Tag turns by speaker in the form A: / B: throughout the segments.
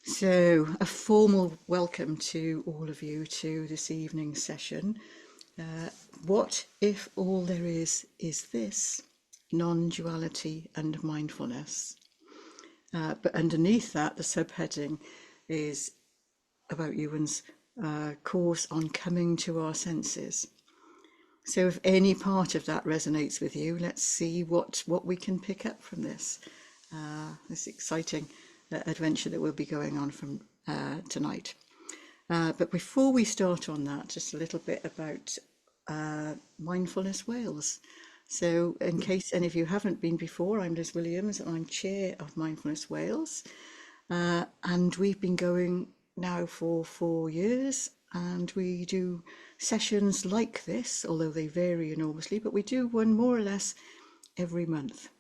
A: So, a formal welcome to all of you to this evening's session. Uh, what if all there is this non-duality and mindfulness? But underneath that, the subheading is about Ewan's course on coming to our senses. So, if any part of that resonates with you, let's see what we can pick up from this exciting adventure that will be going on from tonight. But before we start on that, just a little bit about Mindfulness Wales. So, in case any of you haven't been before, I'm Liz Williams and I'm chair of Mindfulness Wales. And we've been going now for 4 years, and we do sessions like this, although they vary enormously, but we do one more or less every month.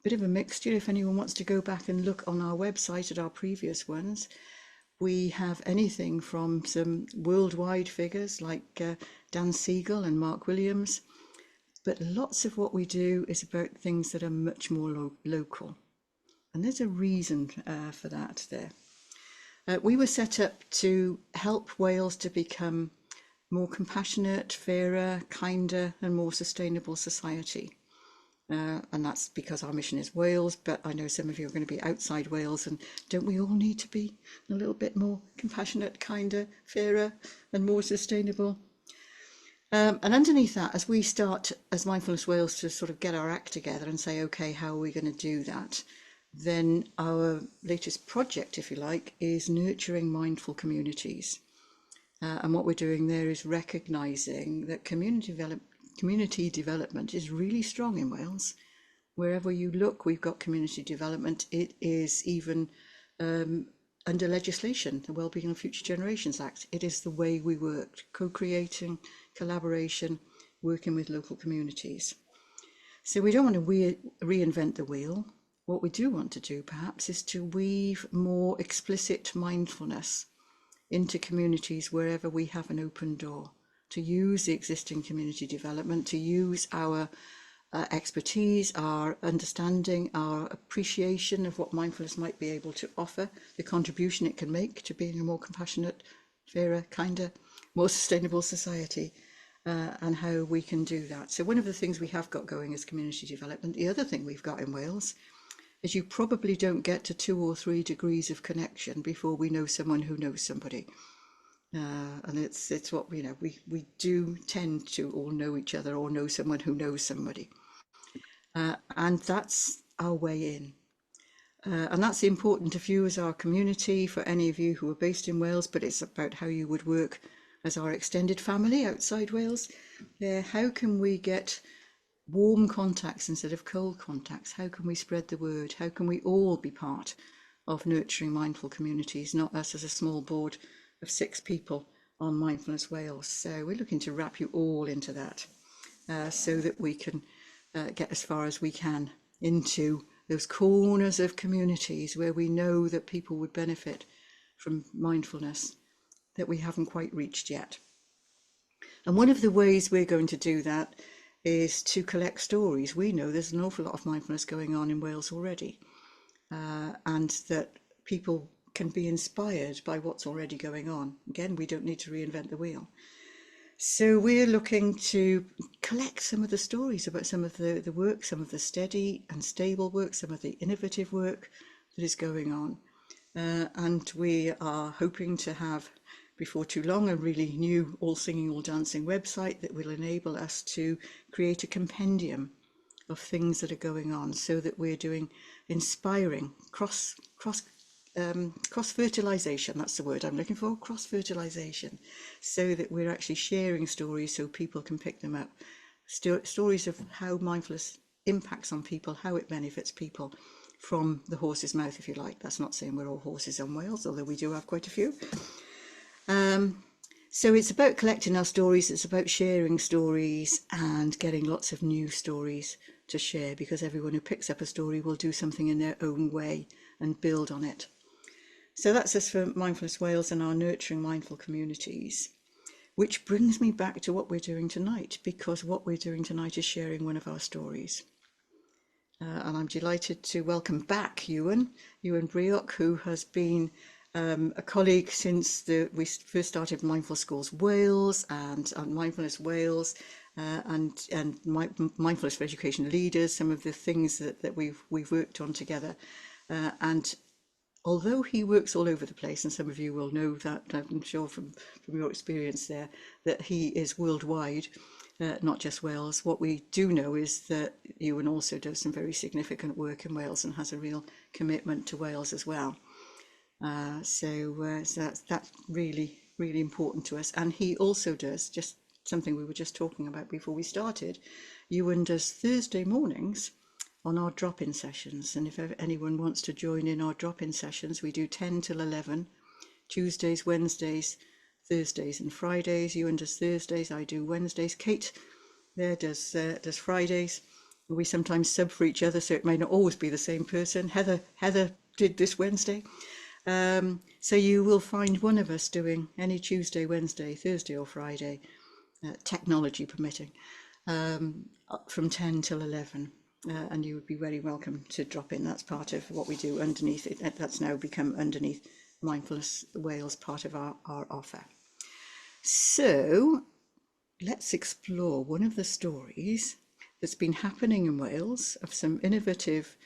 A: Bit of a mixture. If anyone wants to go back and look on our website at our previous ones, we have anything from some worldwide figures like Dan Siegel and Mark Williams, but lots of what we do is about things that are much more local. And there's a reason for that there. We were set up to help Wales to become more compassionate, fairer, kinder and more sustainable society. And that's because our mission is Wales, but I know some of you are going to be outside Wales, and don't we all need to be a little bit more compassionate, kinder, fairer and more sustainable? And underneath that, as we start as Mindfulness Wales to sort of get our act together and say, okay, how are we going to do that? Then our latest project, if you like, is nurturing mindful communities. And what we're doing there is recognising that community development is really strong in Wales. Wherever you look, we've got community development. It is even under legislation, the Wellbeing of Future Generations Act. It is the way we work, co-creating, collaboration, working with local communities. So we don't want to reinvent the wheel. What we do want to do, perhaps, is to weave more explicit mindfulness into communities wherever we have an open door, to use the existing community development, to use our expertise, our understanding, our appreciation of what mindfulness might be able to offer, the contribution it can make to being a more compassionate, fairer, kinder, more sustainable society, and how we can do that. So one of the things we have got going is community development. The other thing we've got in Wales is you probably don't get to 2 or 3 degrees of connection before we know someone who knows somebody. And it's what we do tend to all know each other or know someone who knows somebody, and that's our way in. And that's important of you as our community, for any of you who are based in Wales, but it's about how you would work as our extended family outside Wales. How can we get warm contacts instead of cold contacts? How can we spread the word? How can we all be part of nurturing mindful communities, not us as a small board of 6 people on Mindfulness Wales? So we're looking to wrap you all into that, so that we can get as far as we can into those corners of communities where we know that people would benefit from mindfulness that we haven't quite reached yet. And one of the ways we're going to do that is to collect stories. We know there's an awful lot of mindfulness going on in Wales already, and that people can be inspired by what's already going on. Again, we don't need to reinvent the wheel. So we're looking to collect some of the stories about some of the work, some of the steady and stable work, some of the innovative work that is going on. And we are hoping to have, before too long, a really new all singing, all dancing website that will enable us to create a compendium of things that are going on, so that we're doing inspiring cross-fertilization, that's the word I'm looking for, cross-fertilization, so that we're actually sharing stories so people can pick them up. Stories of how mindfulness impacts on people, how it benefits people, from the horse's mouth, if you like. That's not saying we're all horses in Wales, although we do have quite a few. So it's about collecting our stories, it's about sharing stories and getting lots of new stories to share, because everyone who picks up a story will do something in their own way and build on it. So that's us for Mindfulness Wales and our nurturing mindful communities, which brings me back to what we're doing tonight, because what we're doing tonight is sharing one of our stories. And I'm delighted to welcome back Iwan Brioc, who has been a colleague since we first started Mindful Schools Wales and Mindfulness Wales, and Mindfulness for Education Leaders. Some of the things that we've worked on together, and although he works all over the place, and some of you will know that, I'm sure from your experience there, that he is worldwide, not just Wales. What we do know is that Ewan also does some very significant work in Wales and has a real commitment to Wales as well. So that's really, really important to us. And he also does, just something we were just talking about before we started, Ewan does Thursday mornings on our drop-in sessions. And if anyone wants to join in our drop-in sessions, we do 10 till 11, Tuesdays, Wednesdays, Thursdays and Fridays. Ewan does Thursdays, I do Wednesdays. Kate there does Fridays. We sometimes sub for each other, so it may not always be the same person. Heather did this Wednesday. So you will find one of us doing any Tuesday, Wednesday, Thursday or Friday, technology permitting, from 10 till 11. And you would be very welcome to drop in. That's part of what we do underneath it. That's now become underneath Mindfulness Wales, part of our offer. So let's explore one of the stories that's been happening in Wales of some innovative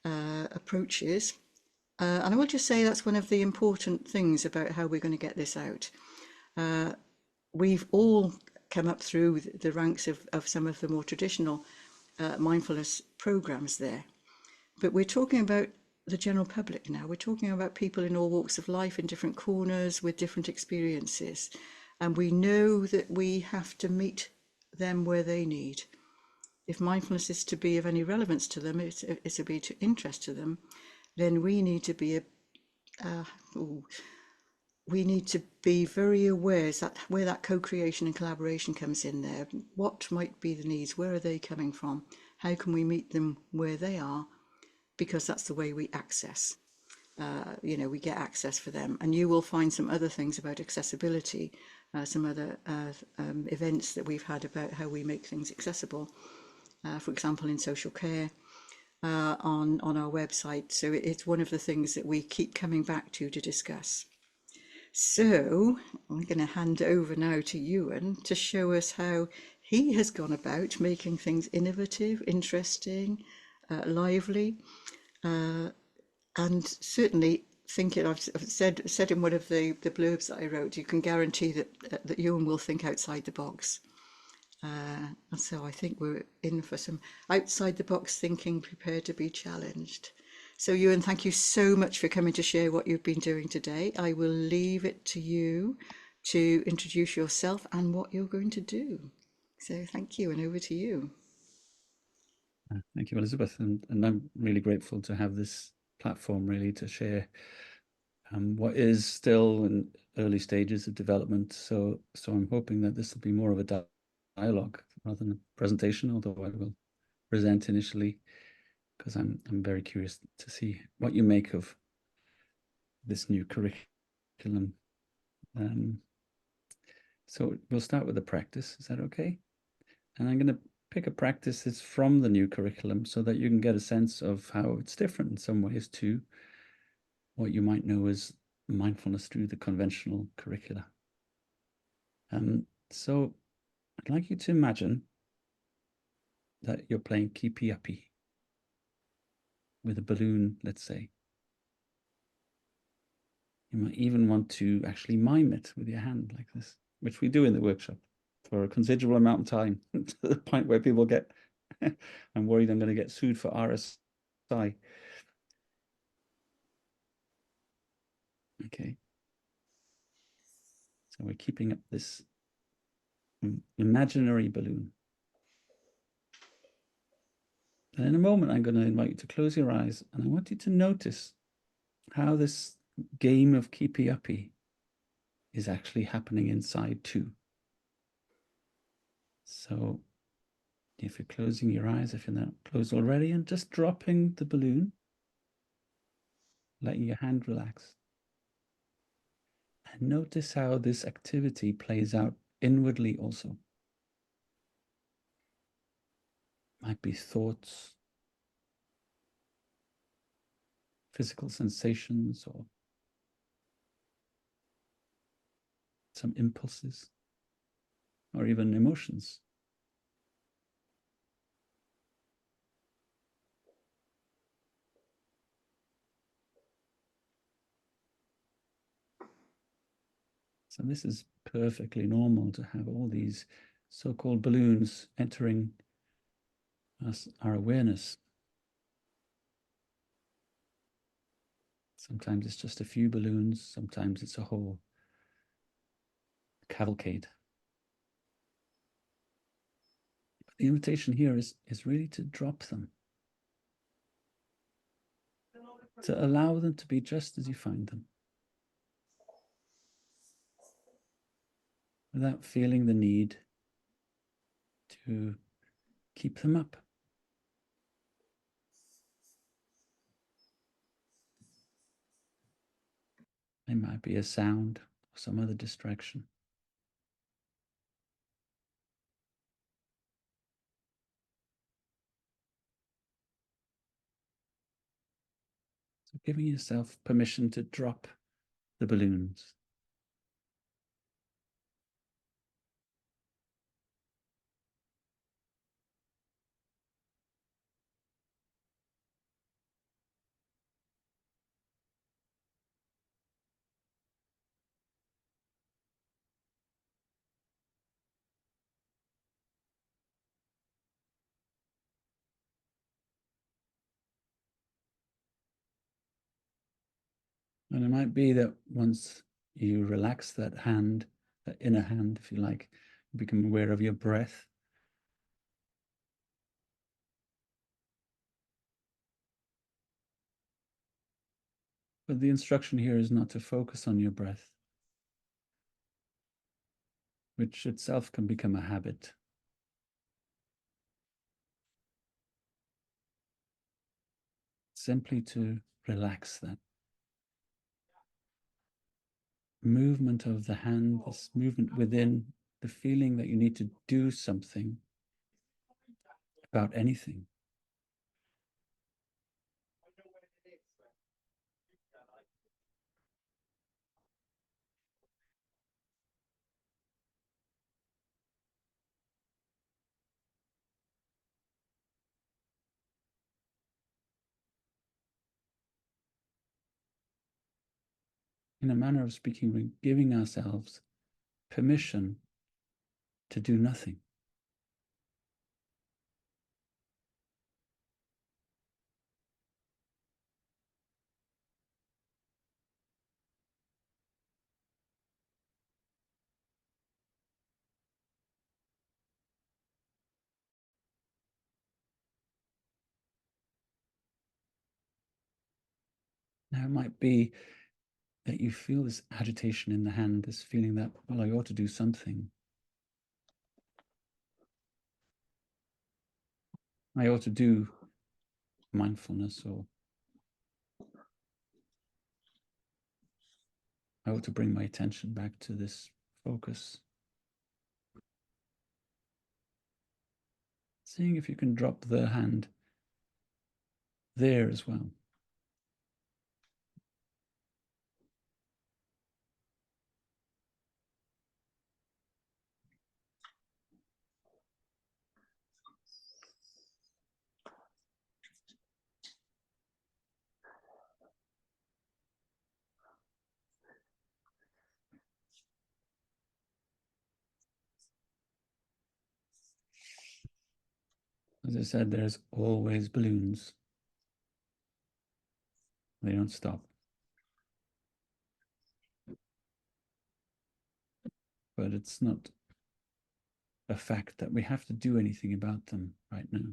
A: approaches. And I will just say that's one of the important things about how we're going to get this out. We've all come up through the ranks of some of the more traditional mindfulness programs there. But we're talking about the general public now. We're talking about people in all walks of life, in different corners, with different experiences. And we know that we have to meet them where they need. If mindfulness is to be of any relevance to them, it's to be of interest to them, then we need to be very aware that where that co-creation and collaboration comes in there. What might be the needs? Where are they coming from? How can we meet them where they are? Because that's the way we access. We get access for them. And you will find some other things about accessibility, some other events that we've had about how we make things accessible. For example, in social care, on our website. So it's one of the things that we keep coming back to discuss. So I'm going to hand over now to Ewan to show us how he has gone about making things innovative, interesting, lively, and certainly thinking. I've said in one of the blurbs that I wrote, you can guarantee that Ewan will think outside the box. And so I think we're in for some outside the box thinking, prepared to be challenged. So Ewan, thank you so much for coming to share what you've been doing today. I will leave it to you to introduce yourself and what you're going to do. So thank you, and over to you.
B: Thank you, Elizabeth. And I'm really grateful to have this platform really to share what is still in early stages of development. So I'm hoping that this will be more of a dialogue rather than a presentation, although I will present initially, because I'm very curious to see what you make of this new curriculum. So we'll start with the practice. Is that okay? And I'm going to pick a practice that's from the new curriculum so that you can get a sense of how it's different in some ways to what you might know as mindfulness through the conventional curricula. So I'd like you to imagine that you're playing keepy uppy with a balloon, let's say. You might even want to actually mime it with your hand like this, which we do in the workshop for a considerable amount of time, to the point where people get, I'm worried I'm going to get sued for RSI. Okay. So we're keeping up this imaginary balloon. And in a moment, I'm going to invite you to close your eyes, and I want you to notice how this game of keepy uppy is actually happening inside too. So if you're closing your eyes, if you're not closed already, and just dropping the balloon, letting your hand relax. And notice how this activity plays out inwardly also. Might be thoughts, physical sensations, or some impulses, or even emotions. So this is perfectly normal to have all these so-called balloons entering our awareness. Sometimes it's just a few balloons, sometimes it's a whole cavalcade. The invitation here is really to drop them, to allow them to be just as you find them, without feeling the need to keep them up. They might be a sound or some other distraction. So giving yourself permission to drop the balloons. And it might be that once you relax that hand, that inner hand, if you like, you become aware of your breath. But the instruction here is not to focus on your breath, which itself can become a habit. Simply to relax that movement of the hand, this movement within, the feeling that you need to do something about anything. In a manner of speaking, we're giving ourselves permission to do nothing. Now, it might be that you feel this agitation in the hand, this feeling that, well, I ought to do something. I ought to do mindfulness, or I ought to bring my attention back to this focus. Seeing if you can drop the hand there as well. As I said, there's always balloons. They don't stop. But it's not a fact that we have to do anything about them right now.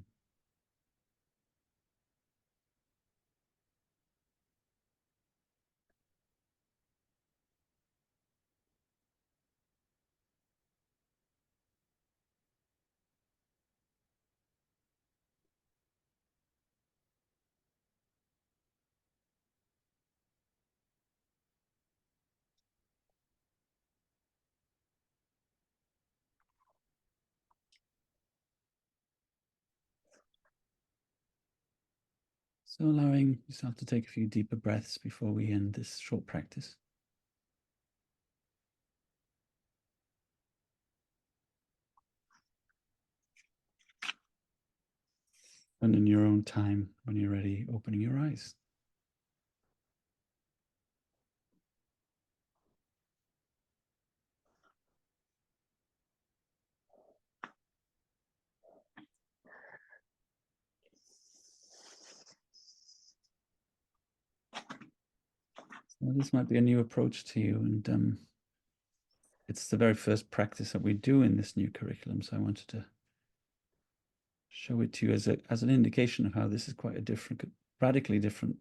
B: So allowing yourself to take a few deeper breaths before we end this short practice. And in your own time, when you're ready, opening your eyes. So this might be a new approach to you, and it's the very first practice that we do in this new curriculum. So I wanted to show it to you as an indication of how this is quite a different, radically different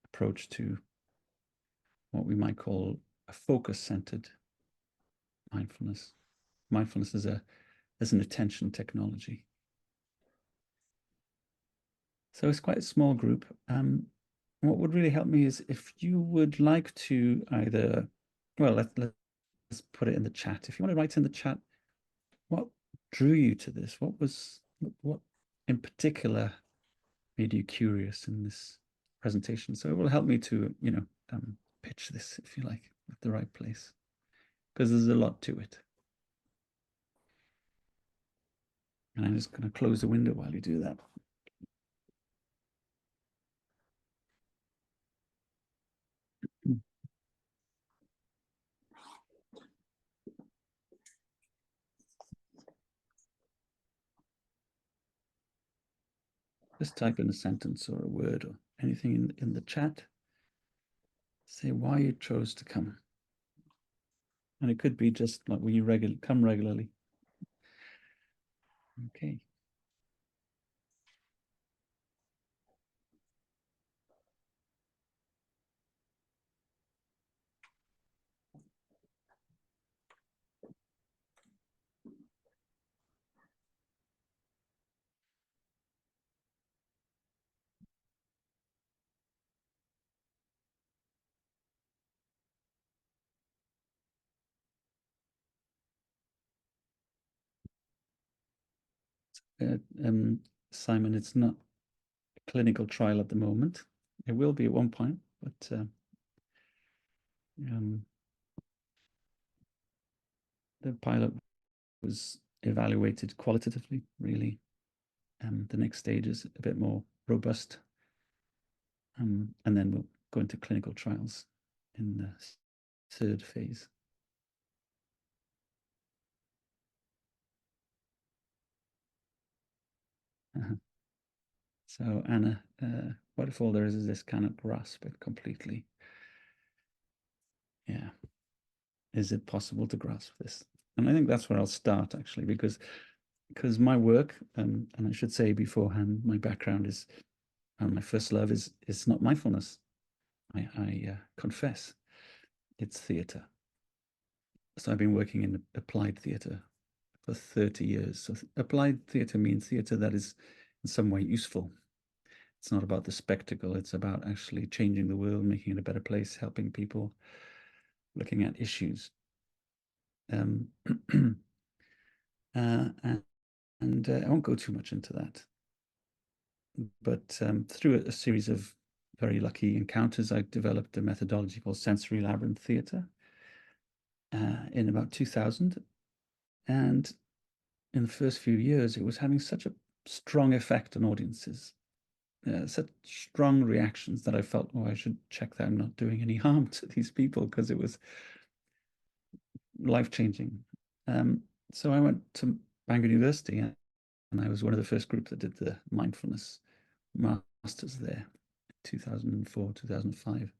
B: approach to what we might call a focus-centered mindfulness. Mindfulness is an attention technology. So it's quite a small group. What would really help me is if you would like to either, well, let's put it in the chat. If you want to write in the chat, what drew you to this? What in particular made you curious in this presentation? So it will help me to, pitch this, if you like, at the right place, because there's a lot to it. And I'm just going to close the window while you do that. Just type in a sentence or a word or anything in the chat. Say why you chose to come. And it could be just like when you come regularly. Okay. Uh, um, Simon, it's not a clinical trial at the moment. It will be at one point, but the pilot was evaluated qualitatively, really. The next stage is a bit more robust. And then we'll go into clinical trials in the third phase. So Anna, what if all there is this cannot grasp it completely? Yeah. Is it possible to grasp this? And I think that's where I'll start, actually, because my work, and I should say beforehand, my background is, my first love is not mindfulness. I confess, it's theatre. So I've been working in applied theatre for 30 years. So applied theatre means theatre that is in some way useful. It's not about the spectacle. It's about actually changing the world, making it a better place, helping people, looking at issues. And I won't go too much into that. But through a series of very lucky encounters, I developed a methodology called sensory labyrinth theatre in about 2000. And in the first few years, it was having such a strong effect on audiences, such strong reactions that I felt, oh, I should check that I'm not doing any harm to these people, because it was life-changing. So I went to Bangor University, and I was one of the first group that did the mindfulness masters there, 2004, 2005.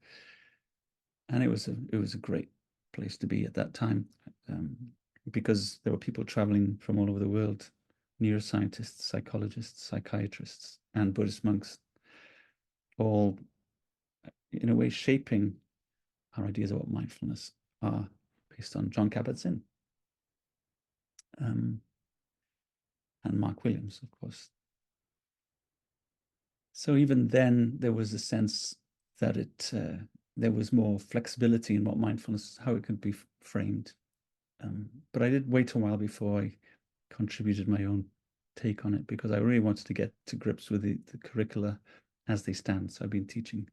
B: And it was a great place to be at that time, because there were people traveling from all over the world, neuroscientists, psychologists, psychiatrists, and Buddhist monks, all in a way shaping our ideas of what mindfulness are, based on Jon Kabat-Zinn and Mark Williams, of course. So even then, there was a sense that there was more flexibility in what mindfulness, how it could be framed. But I did wait a while before I contributed my own take on it, because I really wanted to get to grips with the curricula as they stand. So I've been teaching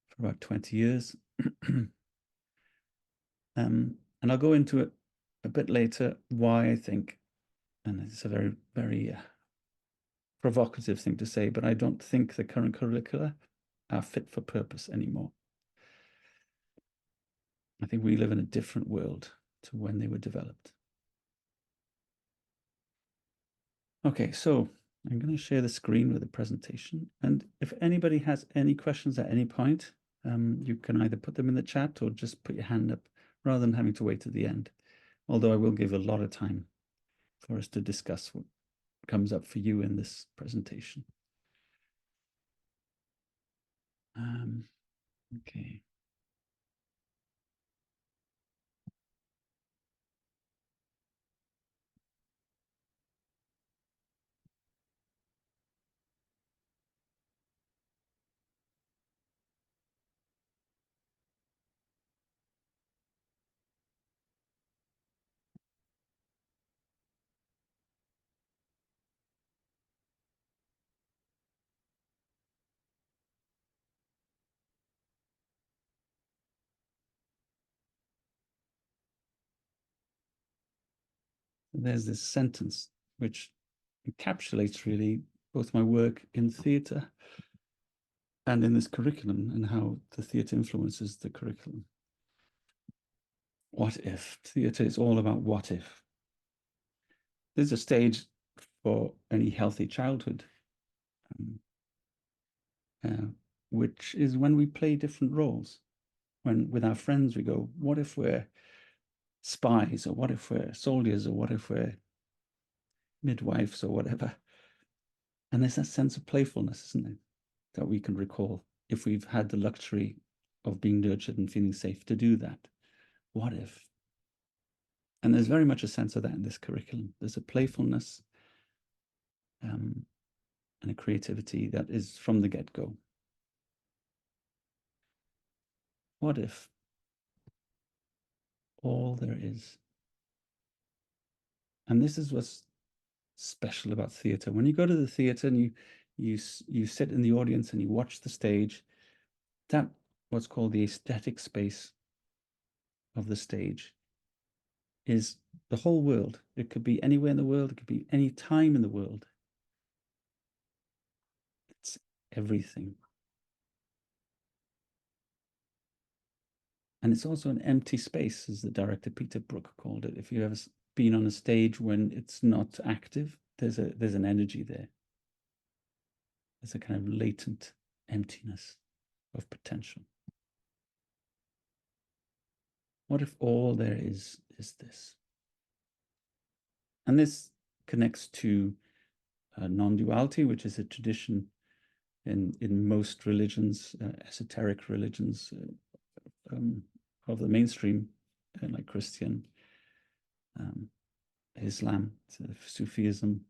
B: for about 20 years. And I'll go into it a bit later, why I think, and it's a very, very provocative thing to say, but I don't think the current curricula are fit for purpose anymore. I think we live in a different world to when they were developed. Okay, so I'm going to share the screen with the presentation. And if anybody has any questions at any point, you can either put them in the chat or just put your hand up rather than having to wait to the end. Although I will give a lot of time for us to discuss what comes up for you in this presentation. Okay. There's this sentence which encapsulates really both my work in theatre and in this curriculum and how the theatre influences the curriculum. What if? Theatre is all about what if. There's a stage for any healthy childhood, which is when we play different roles. When with our friends we go, what if we're spies, or what if we're soldiers, or what if we're midwives, or whatever? And there's that sense of playfulness, isn't it, that we can recall if we've had the luxury of being nurtured and feeling safe to do that. What if? And there's very much a sense of that in this curriculum. There's a playfulness and a creativity that is from the get-go. What if all there is? And this is what's special about theatre. When you go to the theatre and you sit in the audience and you watch the stage, that what's called the aesthetic space of the stage is the whole world. It could be anywhere in the world. It could be any time in the world. It's everything. And it's also an empty space, as the director Peter Brook called it. If you've ever been on a stage when it's not active, there's an energy there. There's a kind of latent emptiness of potential. What if all there is this? And this connects to non-duality, which is a tradition in most religions, esoteric religions of the mainstream, like Christian, Islam, Sufism,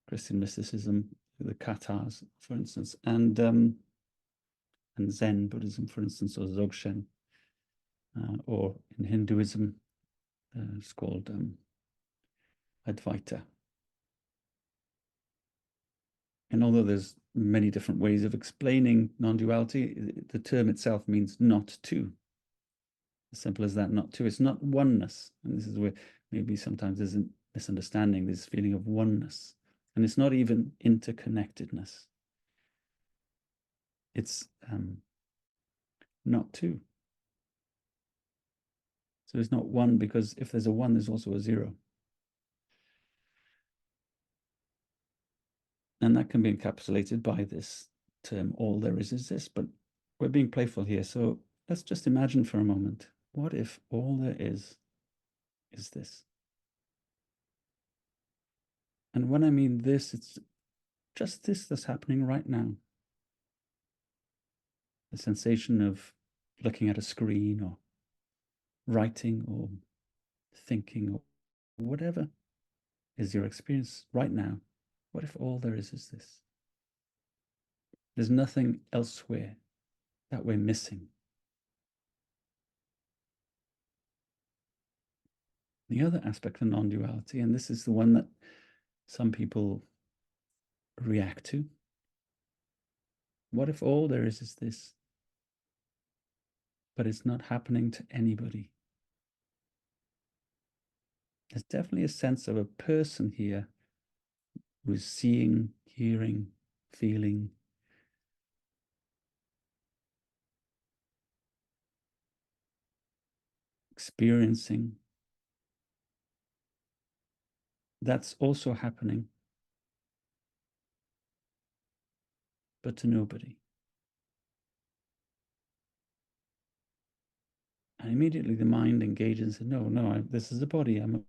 B: Christian mysticism, the Katars, for instance, and Zen Buddhism, for instance, or Dzogchen, or in Hinduism, it's called Advaita. And although there's many different ways of explaining non-duality, the term itself means not two. As simple as that, not two. It's not oneness. And this is where maybe sometimes there's a misunderstanding, this feeling of oneness. And it's not even interconnectedness. It's not two. So it's not one, because if there's a one, there's also a zero. And that can be encapsulated by this term, all there is this, but we're being playful here. So let's just imagine for a moment, what if all there is this? And when I mean this, it's just this that's happening right now. The sensation of looking at a screen or writing or thinking or whatever is your experience right now. What if all there is this? There's nothing elsewhere that we're missing. The other aspect of non-duality, and this is the one that some people react to. What if all there is this, but it's not happening to anybody? There's definitely a sense of a person here with seeing, hearing, feeling, experiencing. That's also happening, but to nobody. And immediately the mind engages and says, no, this is a body. I'm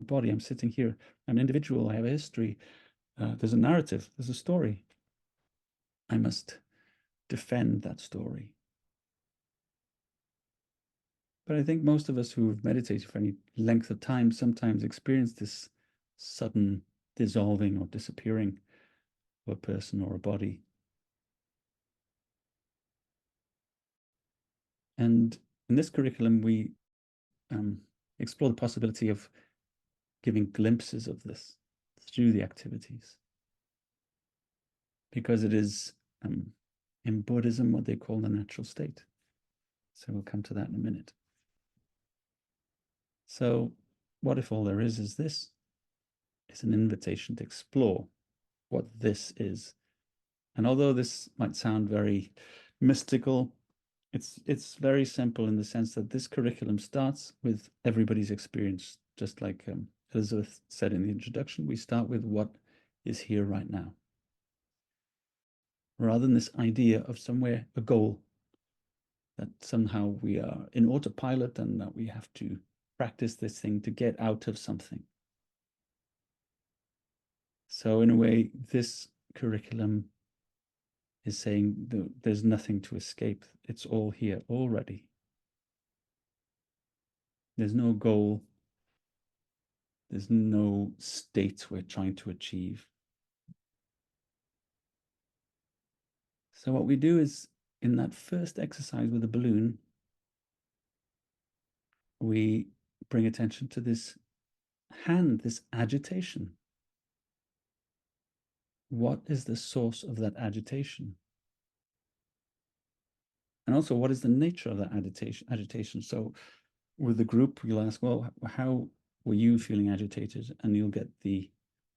B: a body. I'm sitting here. I'm an individual. I have a history. There's a narrative. There's a story. I must defend that story. But I think most of us who have meditated for any length of time sometimes experience this sudden dissolving or disappearing of a person or a body. And in this curriculum, we explore the possibility of giving glimpses of this through the activities. Because it is, in Buddhism, what they call the natural state. So we'll come to that in a minute. So what if all there is this? It's an invitation to explore what this is. And although this might sound very mystical, it's very simple in the sense that this curriculum starts with everybody's experience, just like Elizabeth said in the introduction. We start with what is here right now, rather than this idea of somewhere, a goal, that somehow we are in autopilot and that we have to practice this thing to get out of something. So in a way, this curriculum is saying there's nothing to escape. It's all here already. There's no goal. There's no state we're trying to achieve. So what we do is, in that first exercise with the balloon, we bring attention to this hand, this agitation. What is the source of that agitation? And also, what is the nature of that agitation? So with the group, you'll ask, well, how were you feeling agitated? And you'll get the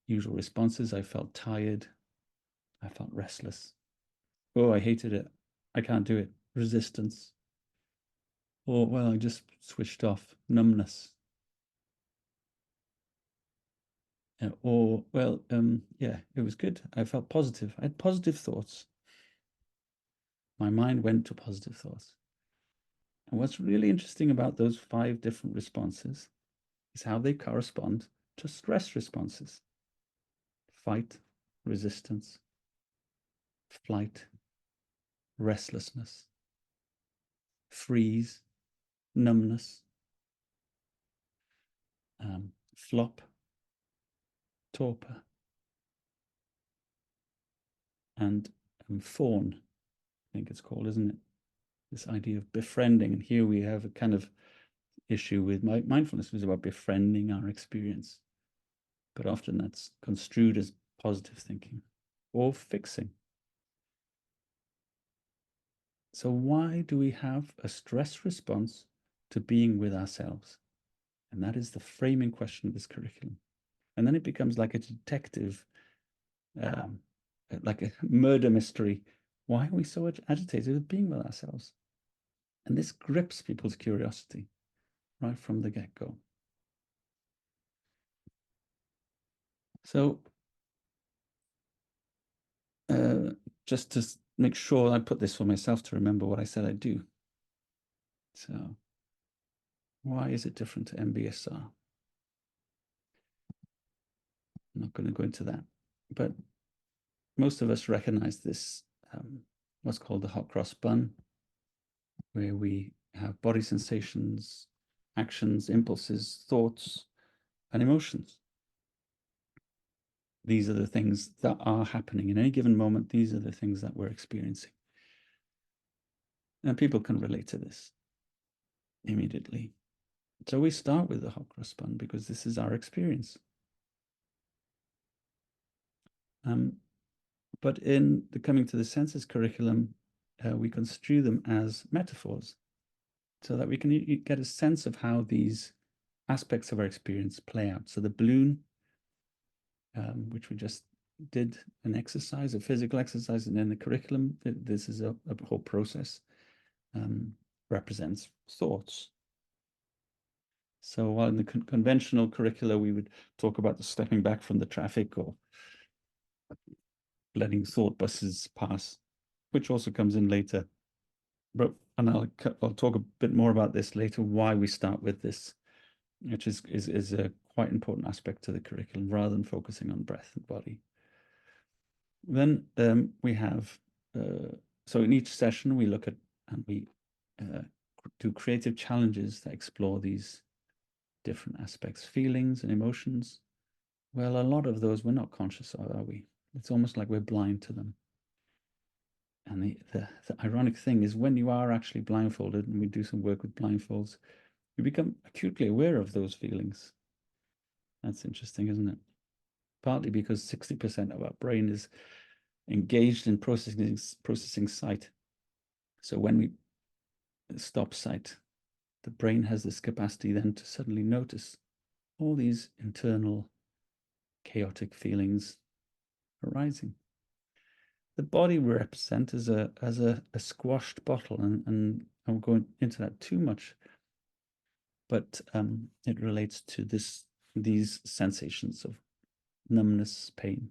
B: usual responses. I felt tired. I felt restless. Oh, I hated it. I can't do it. Resistance. Or, well, I just switched off. Numbness. Or, well, yeah, it was good. I felt positive. I had positive thoughts. My mind went to positive thoughts. And what's really interesting about those 5 different responses is how they correspond to stress responses: fight, resistance, flight, restlessness, freeze, numbness, flop, torpor, and fawn, I think it's called, isn't it? This idea of befriending. And here we have a kind of issue with mindfulness, which is about befriending our experience. But often that's construed as positive thinking or fixing. So why do we have a stress response to being with ourselves? And that is the framing question of this curriculum. And then it becomes like a detective, like a murder mystery. Why are we so agitated with being with ourselves? And this grips people's curiosity right from the get-go. So just to make sure, I put this for myself to remember what I said I'd do. So why is it different to MBSR? I'm not going to go into that, but most of us recognize this, what's called the hot cross bun, where we have body sensations, actions, impulses, thoughts, and emotions. These are the things that are happening in any given moment. These are the things that we're experiencing. And people can relate to this immediately. So we start with the hot cross bun because this is our experience. But in the Coming to the Senses curriculum, we construe them as metaphors so that we can get a sense of how these aspects of our experience play out. So the balloon, which we just did an exercise, a physical exercise, and then the curriculum, this is a whole process, represents thoughts. So while in the conventional curricula, we would talk about the stepping back from the traffic or letting thought buses pass, which also comes in later. And I'll talk a bit more about this later, why we start with this, which is a quite important aspect to the curriculum, rather than focusing on breath and body. Then we have, so in each session we look at and we do creative challenges that explore these different aspects, feelings and emotions. Well, a lot of those we're not conscious of, are we? It's almost like we're blind to them. And the ironic thing is, when you are actually blindfolded, and we do some work with blindfolds, you become acutely aware of those feelings. That's interesting, isn't it? Partly because 60% of our brain is engaged in processing sight. So when we stop sight, the brain has this capacity then to suddenly notice all these internal chaotic feelings arising. The body we represent as a squashed bottle, and I won't go into that too much, but it relates to these sensations of numbness, pain,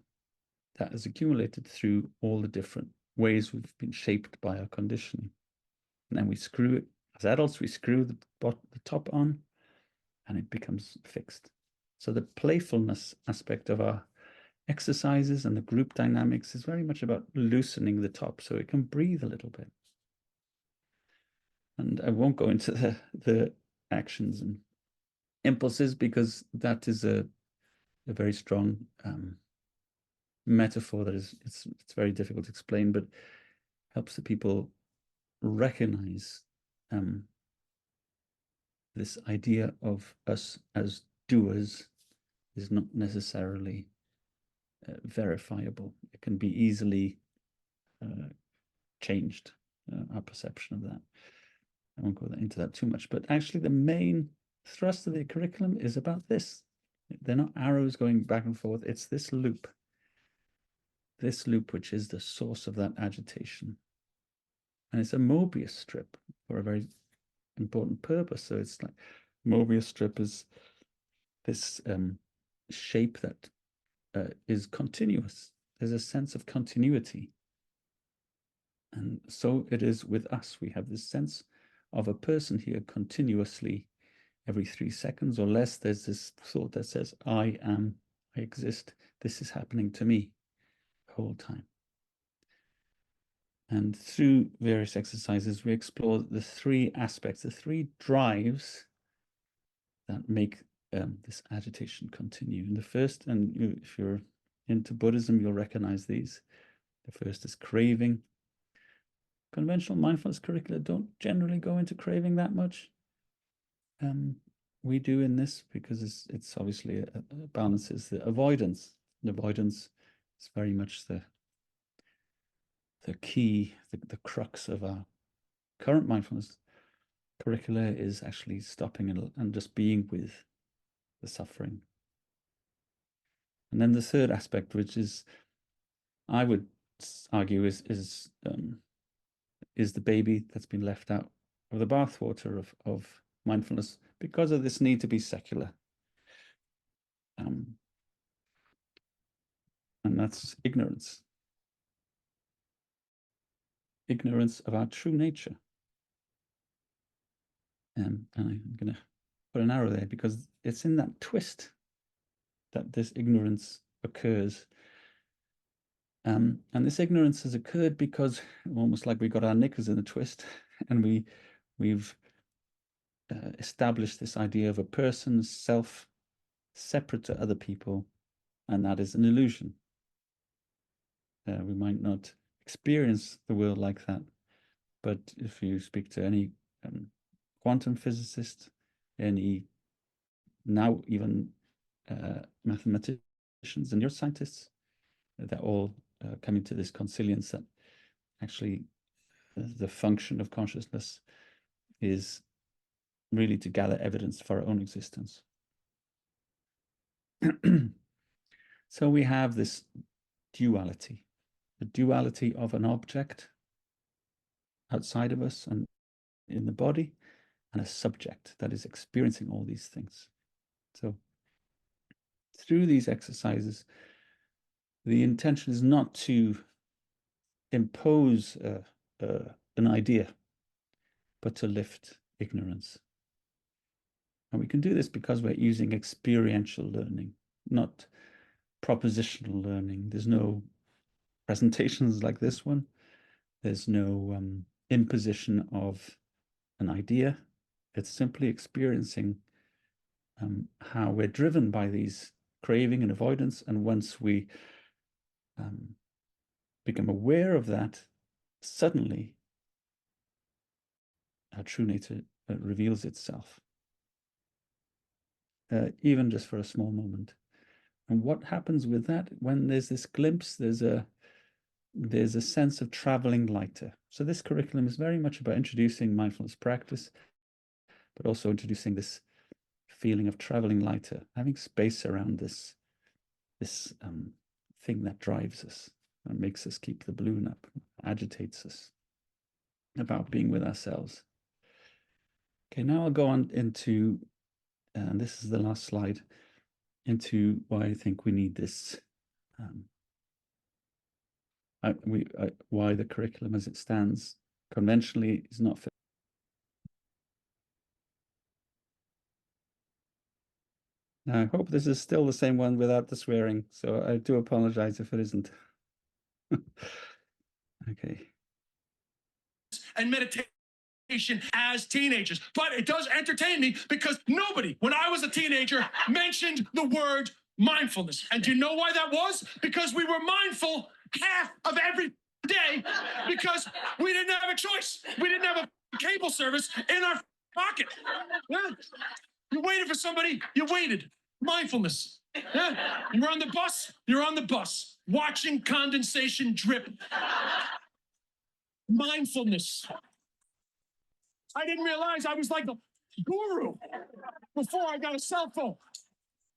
B: that has accumulated through all the different ways we've been shaped by our conditioning. And then we screw it, as adults, we screw the top on, and it becomes fixed. So the playfulness aspect of our exercises and the group dynamics is very much about loosening the top so it can breathe a little bit. And I won't go into the actions and impulses, because that is a very strong metaphor that it's very difficult to explain, but helps the people recognize this idea of us as doers is not necessarily verifiable. It can be easily changed, our perception of that. I won't go into that too much, but actually the main thrust of the curriculum is about this. They're not arrows going back and forth. It's this loop which is the source of that agitation. And it's a Mobius strip for a very important purpose. So it's like Mobius strip is this shape that is continuous. There's a sense of continuity. And so it is with us. We have this sense of a person here continuously. Every 3 seconds or less, there's this thought that says, I am, I exist, this is happening to me the whole time. And through various exercises, we explore the 3 aspects, the 3 drives that make this agitation continue. And the first, and if you're into Buddhism, you'll recognize these. The first is craving. Conventional mindfulness curricula don't generally go into craving that much. We do in this because it's obviously a balance is the avoidance. The avoidance is very much the key, the crux of our current mindfulness curricula, is actually stopping and just being with the suffering. And then the third aspect, which is, I would argue, is the baby that's been left out of the bathwater of mindfulness because of this need to be secular. And that's ignorance. Ignorance of our true nature. And I'm going to put an arrow there because it's in that twist that this ignorance occurs. And this ignorance has occurred because almost like we got our knickers in a twist, and we've established this idea of a person's self separate to other people, and that is an illusion. We might not experience the world like that, but if you speak to any quantum physicist, any now even mathematicians and neuroscientists, they're all coming to this consilience that actually the function of consciousness is really to gather evidence for our own existence. So we have this duality, the duality of an object outside of us and in the body, and a subject that is experiencing all these things. So through these exercises, the intention is not to impose an idea, but to lift ignorance. And we can do this because we're using experiential learning, not propositional learning. There's no presentations like this one. There's no imposition of an idea. It's simply experiencing how we're driven by these craving and avoidance. And once we become aware of that, suddenly our true nature reveals itself, even just for a small moment. And what happens with that, when there's this glimpse, there's a sense of traveling lighter. So this curriculum is very much about introducing mindfulness practice, but also introducing this feeling of traveling lighter, having space around this thing that drives us and makes us keep the balloon up, agitates us, about being with ourselves. Okay, now I'll go on into, and this is the last slide, into why I think we need this, why the curriculum as it stands conventionally is not fit. Now, I hope this is still the same one without the swearing, so I do apologize if it isn't. Okay.
C: And meditation as teenagers, but it does entertain me because nobody, when I was a teenager, mentioned the word mindfulness. And do you know why that was? Because we were mindful half of every day because we didn't have a choice. We didn't have a cable service in our pocket. Yeah. You waited for somebody, you waited. Mindfulness. Yeah. You were on the bus, you're on the bus, watching condensation drip. Mindfulness. I didn't realize I was like the guru before I got a cell phone.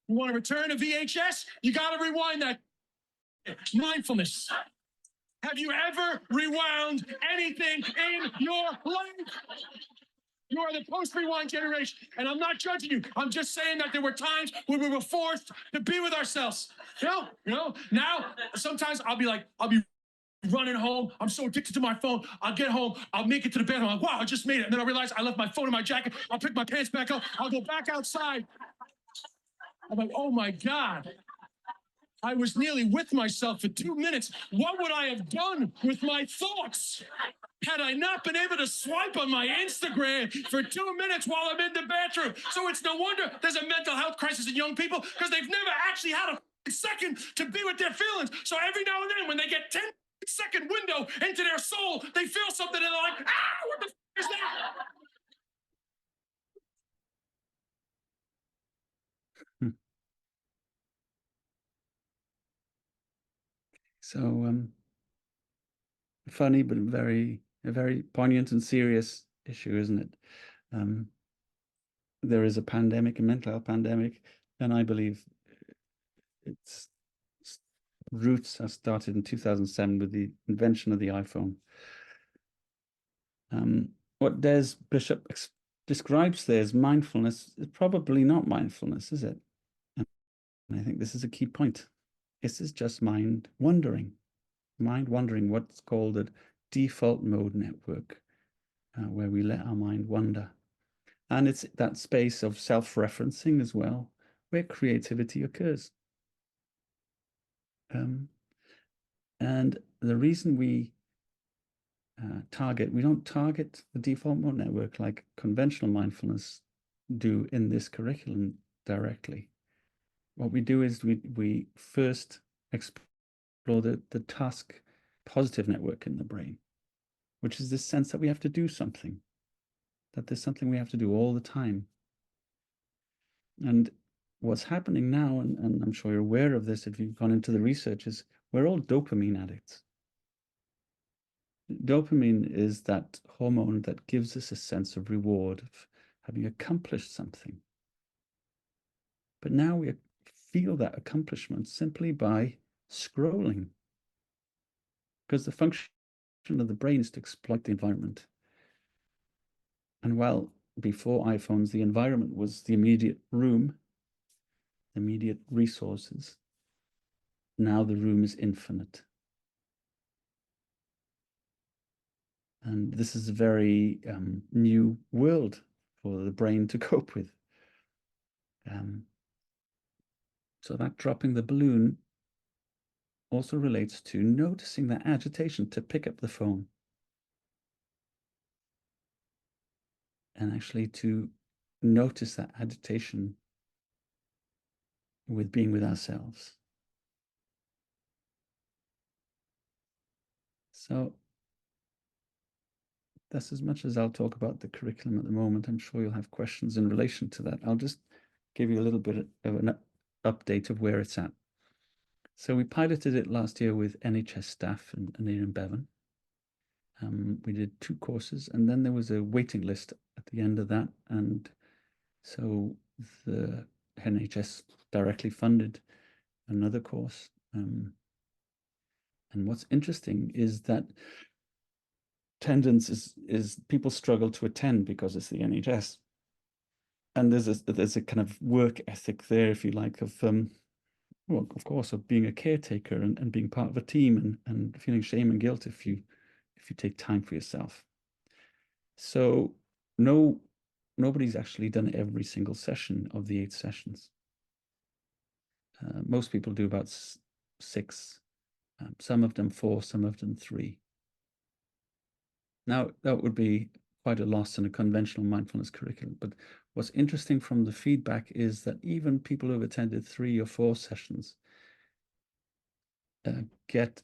C: You want to return a VHS? You got to rewind that. Mindfulness. Have you ever rewound anything in your life? You are the post-rewind generation, and I'm not judging you. I'm just saying that there were times when we were forced to be with ourselves. You know. Now sometimes I'll be running home. I'm so addicted to my phone. I'll get home. I'll make it to the bedroom. I'm like, wow, I just made it. And then I realize I left my phone in my jacket. I'll pick my pants back up. I'll go back outside. I'm like, oh my God. I was nearly with myself for 2 minutes. What would I have done with my thoughts had I not been able to swipe on my Instagram for 2 minutes while I'm in the bathroom? So it's no wonder there's a mental health crisis in young people because they've never actually had a second to be with their feelings. So every now and then when they get 10-second window into their soul, they feel something and they're like, what the f is that?
B: So funny, but a very poignant and serious issue, isn't it? There is a pandemic, a mental health pandemic, and I believe its roots have started in 2007 with the invention of the iPhone. What Des Bishop describes there as mindfulness is probably not mindfulness, is it? And I think this is a key point. This is just mind wandering, what's called a default mode network, where we let our mind wander. And it's that space of self-referencing as well, where creativity occurs. And the reason we don't target the default mode network like conventional mindfulness do in this curriculum directly. What we do is we first explore the task positive network in the brain, which is this sense that we have to do something, that there's something we have to do all the time. And what's happening now, and I'm sure you're aware of this if you've gone into the research, is we're all dopamine addicts. Dopamine is that hormone that gives us a sense of reward, of having accomplished something. But now we feel that accomplishment simply by scrolling, because the function of the brain is to exploit the environment. And while before iPhones, the environment was the immediate room, immediate resources, now the room is infinite. And this is a very new world for the brain to cope with. So that dropping the balloon also relates to noticing that agitation to pick up the phone. And actually to notice that agitation with being with ourselves. So that's as much as I'll talk about the curriculum at the moment. I'm sure you'll have questions in relation to that. I'll just give you a little bit of an update of where it's at. So we piloted it last year with NHS staff in Bevan. We did 2 courses, and then there was a waiting list at the end of that. And so the NHS directly funded another course. And what's interesting is that attendance is people struggle to attend because it's the NHS. And there's a kind of work ethic there, if you like, of well, of course, of being a caretaker and being part of a team and feeling shame and guilt if you take time for yourself. So nobody's actually done every single session of the 8 sessions. Most people do about 6. Some have done 4, some have done 3. Now, that would be quite a loss in a conventional mindfulness curriculum. But what's interesting from the feedback is that even people who have attended 3 or 4 sessions get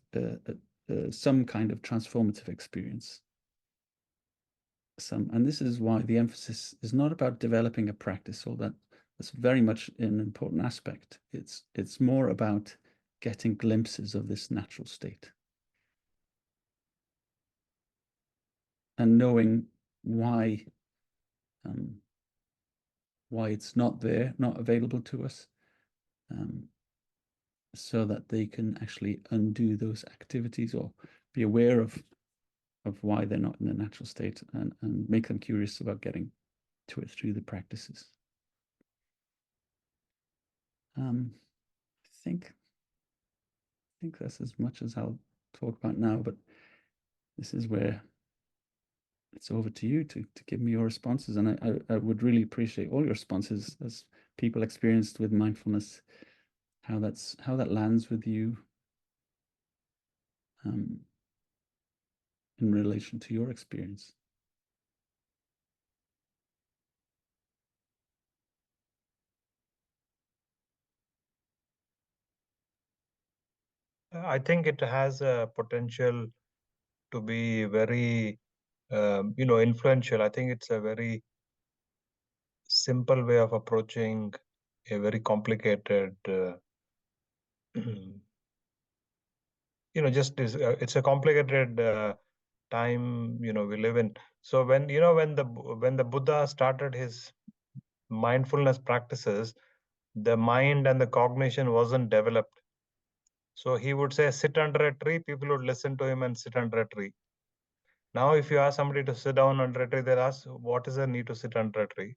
B: some kind of transformative experience. And this is why the emphasis is not about developing a practice, although that's very much an important aspect. It's more about getting glimpses of this natural state and knowing why it's not there, not available to us, so that they can actually undo those activities or be aware of why they're not in a natural state and make them curious about getting to it through the practices. I think that's as much as I'll talk about now, but this is where it's over to you to give me your responses. And I would really appreciate all your responses as people experienced with mindfulness, how that lands with you in relation to your experience.
D: I think it has a potential to be very, influential. I think it's a very simple way of approaching a very complicated, it's a complicated time, we live in. So when the Buddha started his mindfulness practices, the mind and the cognition wasn't developed. So he would say, sit under a tree, people would listen to him and sit under a tree. Now, if you ask somebody to sit down under a tree, they'll ask, what is the need to sit under a tree?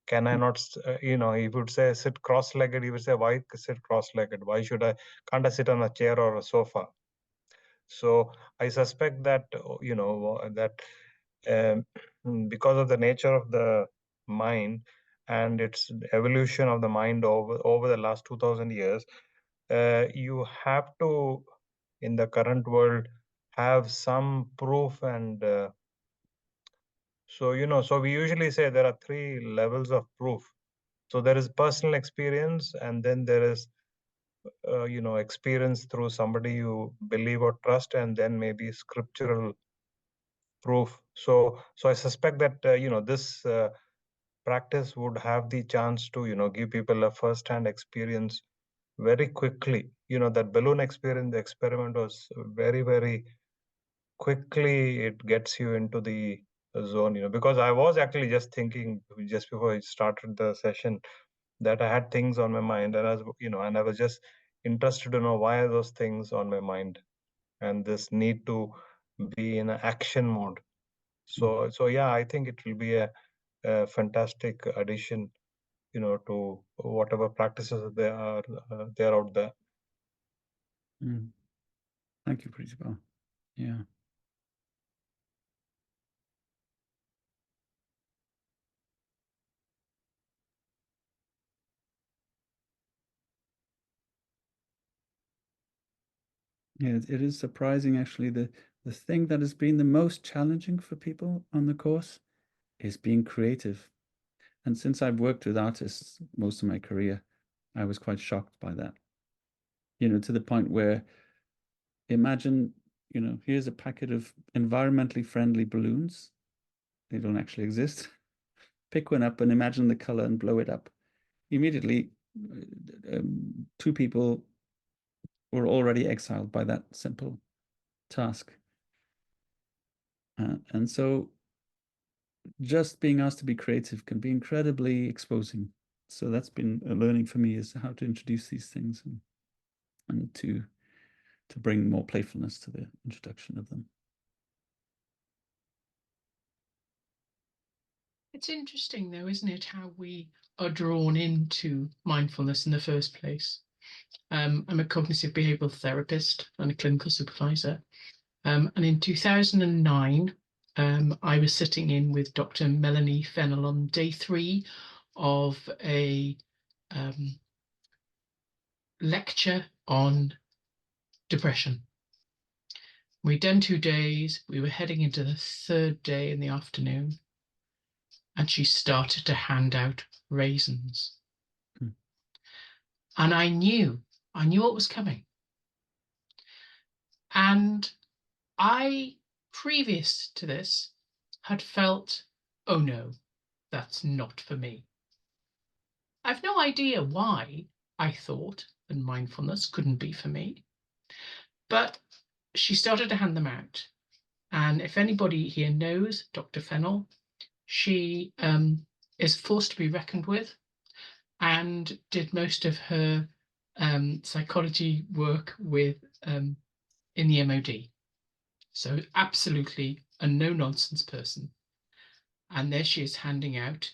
D: Can I not, he would say, sit cross-legged. He would say, why sit cross-legged? Why can't I sit on a chair or a sofa? So I suspect that, because of the nature of the mind and its evolution of the mind over the last 2000 years, you have to, in the current world, have some proof. And so we usually say there are 3 levels of proof. So there is personal experience, and then there is experience through somebody you believe or trust, and then maybe scriptural proof. So I suspect that this practice would have the chance to give people a first-hand experience very quickly. That balloon experience, the experiment was very, very quickly. It gets you into the zone, because I was actually just thinking just before I started the session that I had things on my mind, and I was just interested to know why are those things on my mind. and this need to be in an action mode. So yeah, I think it will be a fantastic addition, to whatever practices there are out there.
B: Thank you, Pritipal. Yeah. Yeah, it is surprising actually. The thing that has been the most challenging for people on the course is being creative. And since I've worked with artists most of my career, I was quite shocked by that. To the point where, imagine, here's a packet of environmentally friendly balloons. They don't actually exist. Pick one up and imagine the color and blow it up. Immediately, two people were already exiled by that simple task. And so just being asked to be creative can be incredibly exposing. So that's been a learning for me, is how to introduce these things and to bring more playfulness to the introduction of them.
C: It's interesting, though, isn't it, how we are drawn into mindfulness in the first place. I'm a cognitive behavioral therapist and a clinical supervisor. And in 2009, I was sitting in with Dr. Melanie Fennell on day 3 of a lecture on depression. We'd done 2 days. We were heading into the 3rd day in the afternoon, and she started to hand out raisins. And I knew what was coming. And I, previous to this, had felt, oh no, that's not for me. I've no idea why I thought that mindfulness couldn't be for me. But she started to hand them out. And if anybody here knows Dr. Fennell, she is a force to be reckoned with, and did most of her psychology work with in the MOD. So absolutely a no-nonsense person. And there she is handing out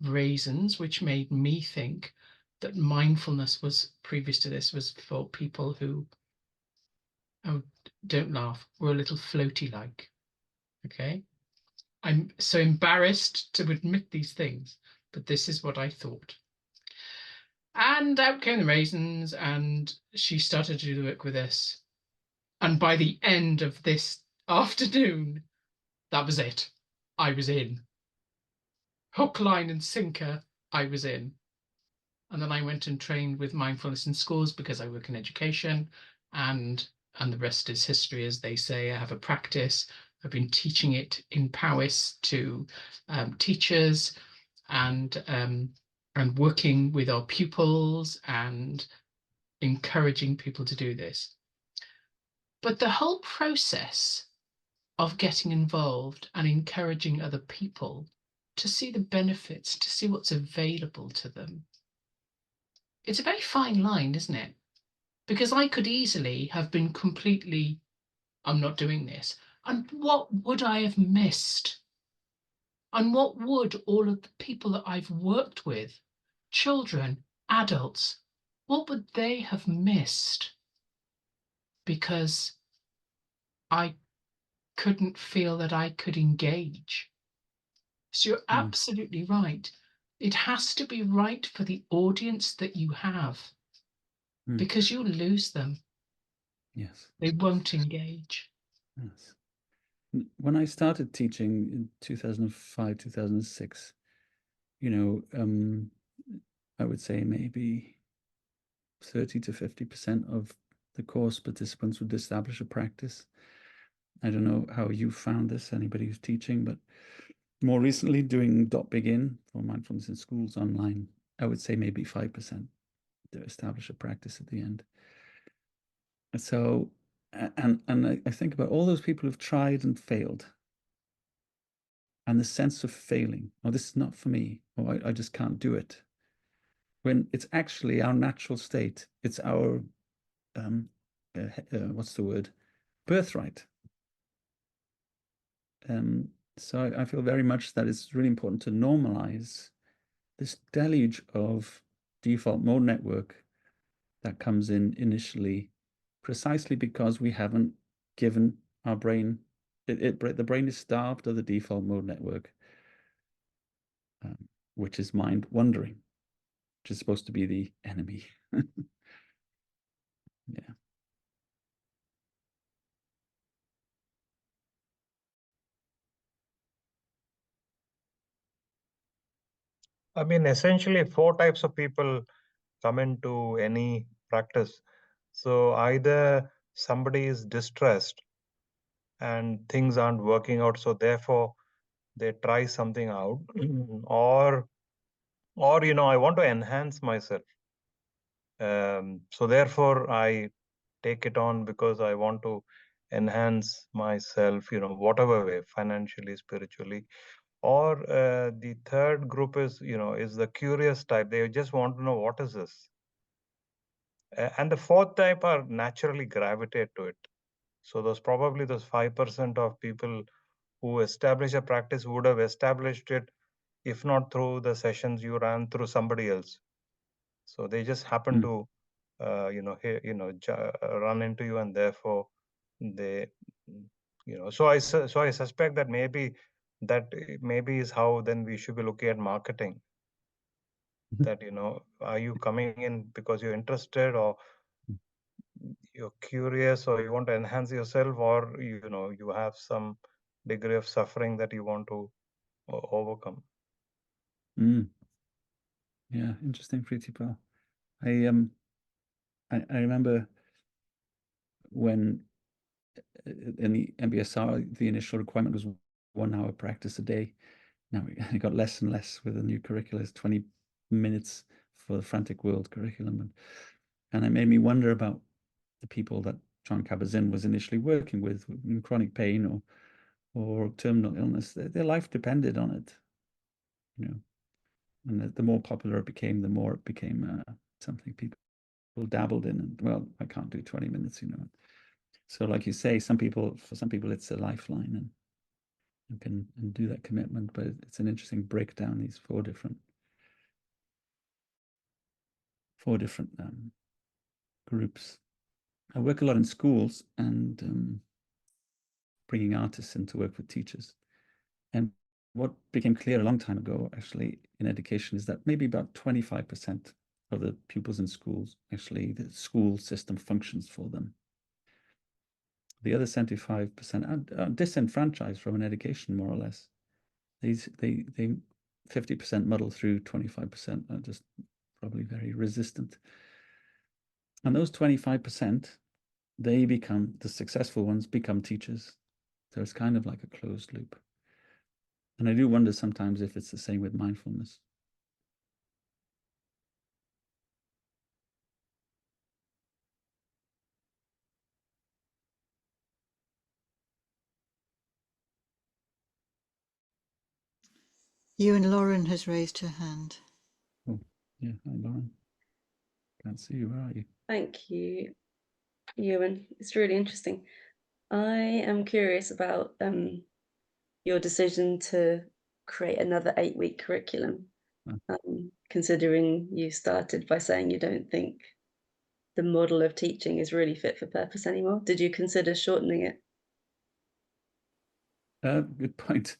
C: raisins, which made me think that mindfulness was, previous to this, was for people who, oh, don't laugh, were a little floaty like. Okay. I'm so embarrassed to admit these things, but this is what I thought. And out came the raisins, and she started to do the work with us. And by the end of this afternoon, that was it. I was in. Hook, line, and sinker, I was in. And then I went and trained with mindfulness in schools because I work in education, and the rest is history, as they say. I have a practice. I've been teaching it in Powys to teachers, and working with our pupils and encouraging people to do this. But the whole process of getting involved and encouraging other people to see the benefits, to see what's available to them, it's a very fine line, isn't it? Because I could easily have been completely, I'm not doing this. And what would I have missed? And what would all of the people that I've worked with, children, adults, what would they have missed? Because I couldn't feel that I could engage. So you're absolutely right. It has to be right for the audience that you have, because you'll lose them.
B: Yes.
C: They won't engage.
B: Yes. When I started teaching in 2005, 2006, I would say maybe 30 to 50% of the course participants would establish a practice. I don't know how you found this, anybody who's teaching, but more recently doing .begin for mindfulness in schools online, I would say maybe 5% to establish a practice at the end. So, and I think about all those people who've tried and failed, and the sense of failing. Oh, this is not for me. Oh, I just can't do it. When it's actually our natural state. It's our, what's the word? birthright. So I feel very much that it's really important to normalize this deluge of default mode network that comes in initially, precisely because we haven't given our brain, the brain is starved of the default mode network, which is mind wandering, which is supposed to be the enemy. Yeah.
D: I mean, essentially, four types of people come into any practice. So either somebody is distressed and things aren't working out, so therefore they try something out, or I want to enhance myself. So therefore I take it on because I want to enhance myself, whatever way, financially, spiritually. Or the third group is the curious type. They just want to know, what is this? And the fourth type are naturally gravitate to it. So those 5% of people who establish a practice would have established it, if not through the sessions you ran, through somebody else. So they just happen to, run into you, and therefore they, So I suspect that maybe is how then we should be looking at marketing. That are you coming in because you're interested, or you're curious, or you want to enhance yourself, or you have some degree of suffering that you want to overcome.
B: Yeah, interesting, Pritipal. I remember when in the MBSR the initial requirement was 1 hour practice a day. Now it got less and less with the new curricula. It's 20 minutes for the Frantic World curriculum, and it made me wonder about the people that John Kabat-Zinn was initially working with in chronic pain or terminal illness. Their life depended on it, and the more popular it became, the more it became something people dabbled in. And well, I can't do 20 minutes, So, like you say, for some people, it's a lifeline, and can do that commitment. But it's an interesting breakdown. These four different groups. I work a lot in schools and bringing artists in to work with teachers. And what became clear a long time ago, actually, in education, is that maybe about 25% of the pupils in schools, actually, the school system functions for them. The other 75% are disenfranchised from an education, more or less. They 50% muddle through, 25% are just probably very resistant. And those 25%, the successful ones become teachers. So it's kind of like a closed loop. And I do wonder sometimes if it's the same with mindfulness.
A: Ewan Lauren has raised her hand.
B: Oh, yeah. Hi, Lauren. Can't see you. Where are you?
E: Thank you, Ewan. It's really interesting. I am curious about your decision to create another 8-week curriculum, considering you started by saying you don't think the model of teaching is really fit for purpose anymore. Did you consider shortening it?
B: Good point.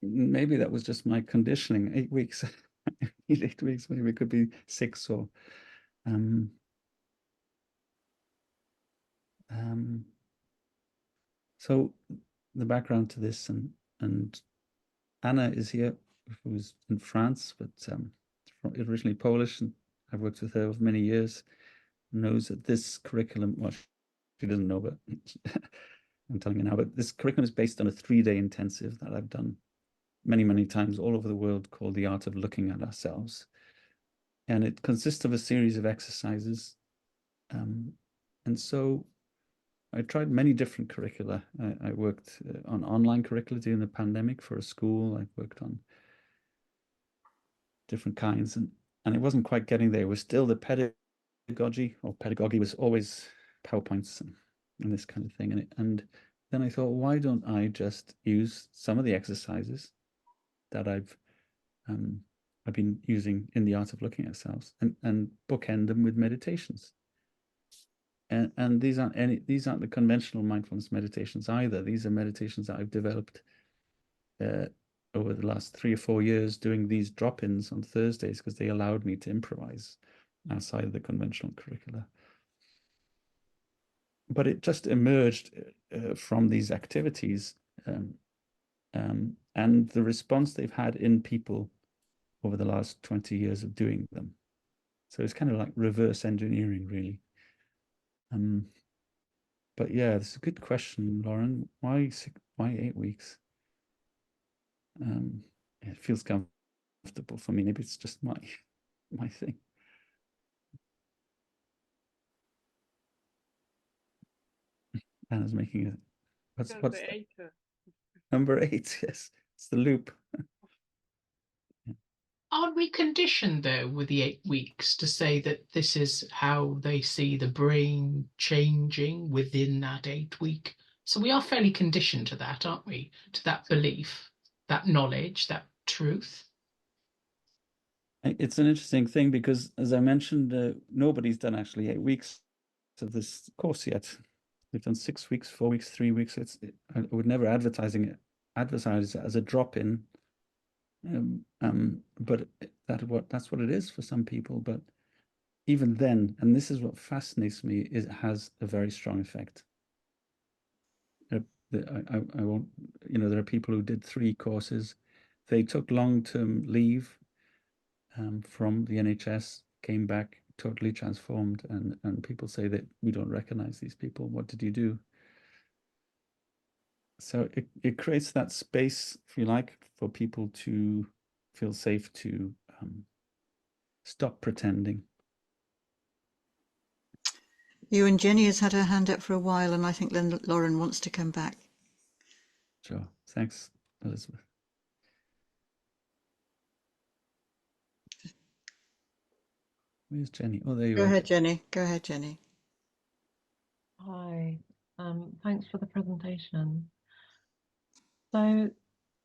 B: Maybe that was just my conditioning. 8 weeks. 8 weeks. Maybe it could be 6 or. So the background to this, and Anna is here, who's in France, but originally Polish, and I've worked with her over many years, knows that this curriculum, well, she doesn't know, but I'm telling you now, but this curriculum is based on a 3-day intensive that I've done many, many times all over the world, called The Art of Looking at Ourselves. And it consists of a series of exercises. And so I tried many different curricula. I worked on online curricula during the pandemic for a school. I worked on different kinds, and it wasn't quite getting there. It was still the pedagogy was always PowerPoints and this kind of thing. And then I thought, why don't I just use some of the exercises that I've been using in the art of looking at ourselves and bookend them with meditations. And these aren't the conventional mindfulness meditations either. These are meditations that I've developed over the last 3 or 4 years, doing these drop-ins on Thursdays because they allowed me to improvise outside of the conventional curricula. But it just emerged from these activities and the response they've had in people over the last 20 years of doing them. So it's kind of like reverse engineering, really. But yeah, it's a good question, Lauren. Why 8 weeks? It feels comfortable for me. Maybe it's just my thing. Anna's making it. What's that? Number 8, yes. It's the loop.
C: Aren't we conditioned, though, with the 8 weeks to say that this is how they see the brain changing within that 8-week? So we are fairly conditioned to that, aren't we? To that belief, that knowledge, that truth.
B: It's an interesting thing because, as I mentioned, nobody's done actually 8 weeks of this course yet. They've done 6 weeks, 4 weeks, 3 weeks. I would never advertise it as a drop-in. But that's what it is for some people. But even then, and this is what fascinates me, is it has a very strong effect. I won't, there are people who did 3 courses. They took long-term leave from the NHS, came back totally transformed, and people say that we don't recognize these people. What did you do? So it creates that space, if you like, for people to feel safe to stop pretending.
A: Ewan, Jenny has had her hand up for a while, and I think Lauren wants to come back.
B: Sure. Thanks, Elizabeth. Where's Jenny? Oh, there you are.
A: Go ahead, Jenny. Go ahead, Jenny.
F: Hi. Thanks for the presentation. So,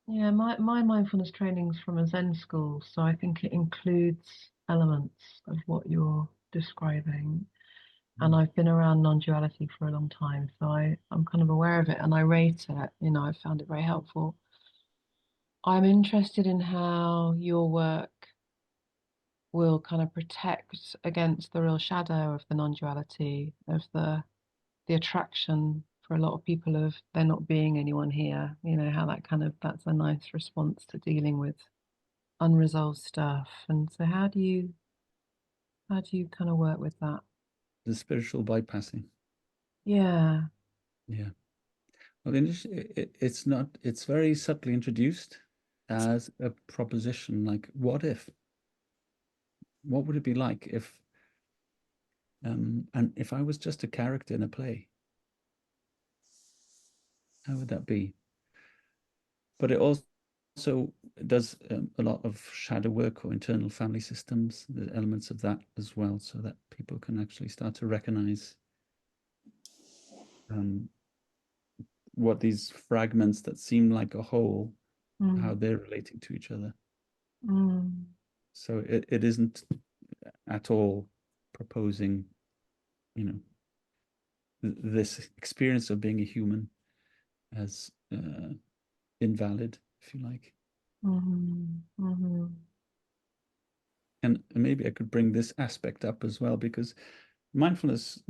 F: yeah, my mindfulness training's from a Zen school, so I think it includes elements of what you're describing. And I've been around non-duality for a long time, so I'm kind of aware of it and I rate it. I found it very helpful. I'm interested in how your work will kind of protect against the real shadow of the non-duality, of the attraction for a lot of people of there not being anyone here, how that's a nice response to dealing with unresolved stuff. And so how do you kind of work with that?
B: The spiritual bypassing.
F: Yeah.
B: Well, it's very subtly introduced as a proposition, like, what would it be like if and if I was just a character in a play? How would that be? But it also does a lot of shadow work or internal family systems, the elements of that as well, so that people can actually start to recognize what these fragments that seem like a whole, how they're relating to each other. So it isn't at all proposing, this experience of being a human as invalid, if you like. And maybe I could bring this aspect up as well, because the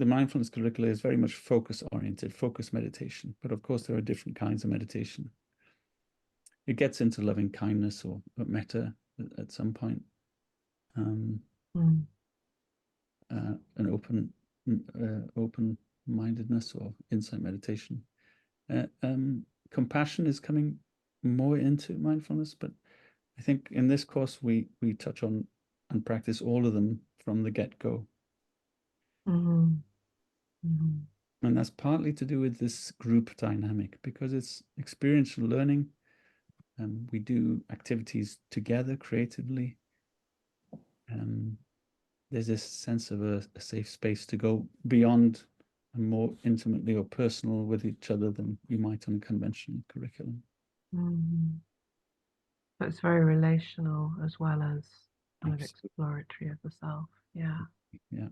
B: mindfulness curricula is very much focus oriented, focus meditation. But of course, there are different kinds of meditation. It gets into loving kindness or metta at some point. An open-mindedness or insight meditation. Compassion is coming more into mindfulness, but I think in this course we touch on and practice all of them from the get-go. And that's partly to do with this group dynamic, because it's experiential learning. We do activities together creatively. There's this sense of a safe space to go beyond more intimately or personal with each other than you might on a conventional curriculum.
F: Mm. So it's very relational as well as kind of
B: Absolutely.
F: exploratory of the self. Yeah.
B: Yeah.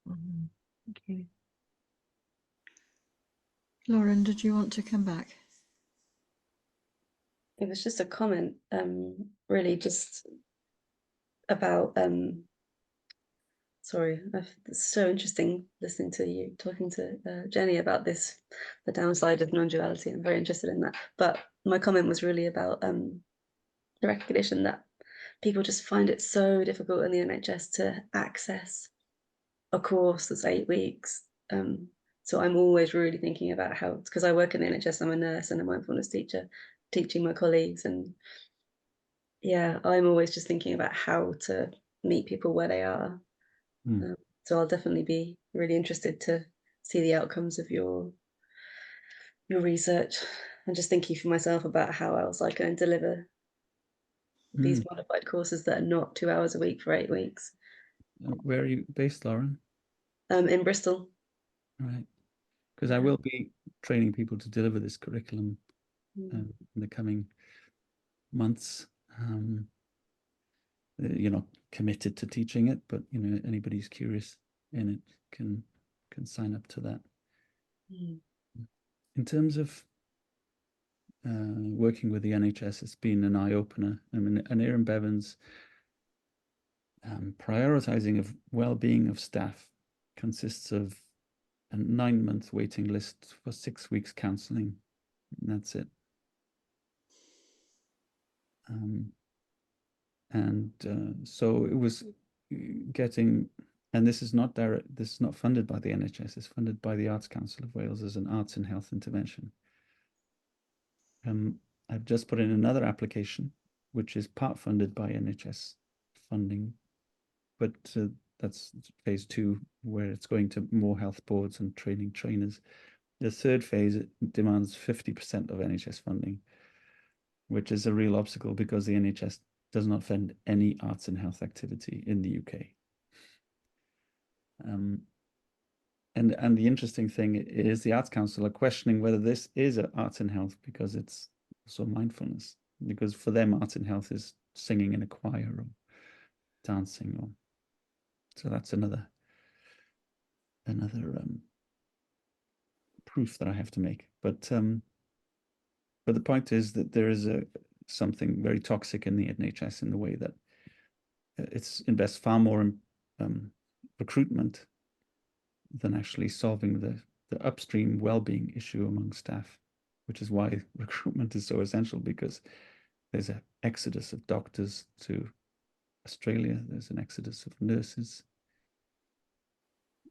F: Mm-hmm. Thank you.
A: Lauren, did you want to come back?
E: It was just a comment, really just about, sorry, it's so interesting listening to you talking to Jenny about this, the downside of non-duality. I'm very interested in that. But my comment was really about the recognition that people just find it so difficult in the NHS to access a course that's 8 weeks. So I'm always really thinking about how, because I work in the NHS, I'm a nurse and a mindfulness teacher, teaching my colleagues, and yeah, I'm always just thinking about how to meet people where they are. So I'll definitely be really interested to see the outcomes of your research, and just thinking for myself about how else I can deliver these modified courses that are not 2 hours a week for 8 weeks.
B: Where are you based, Lauren?
E: In Bristol.
B: Right. Because I will be training people to deliver this curriculum
E: Mm.
B: in the coming months. You're not committed to teaching it, but you know, anybody who's curious in it can sign up to that.
E: Mm.
B: In terms of working with the NHS, it's been an eye-opener. I mean, Aneurin Bevan's prioritizing of well-being of staff consists of a 9-month waiting list for 6 weeks counselling, and that's it. So it was getting, and this is not direct, this is not funded by the NHS, it's funded by the Arts Council of Wales as an arts and health intervention. I've just put in another application, which is part funded by NHS funding, but that's phase 2, where it's going to more health boards and training trainers. The third phase, it demands 50% of NHS funding, which is a real obstacle because the NHS does not fund any arts and health activity in the UK. And the interesting thing is the Arts Council are questioning whether this is arts and health because it's also mindfulness. Because for them, arts and health is singing in a choir or dancing, or so that's another proof that I have to make. But the point is that there is something very toxic in the NHS in the way that it's invests far more in recruitment than actually solving the upstream well-being issue among staff, which is why recruitment is so essential, because there's an exodus of doctors to Australia, there's an exodus of nurses.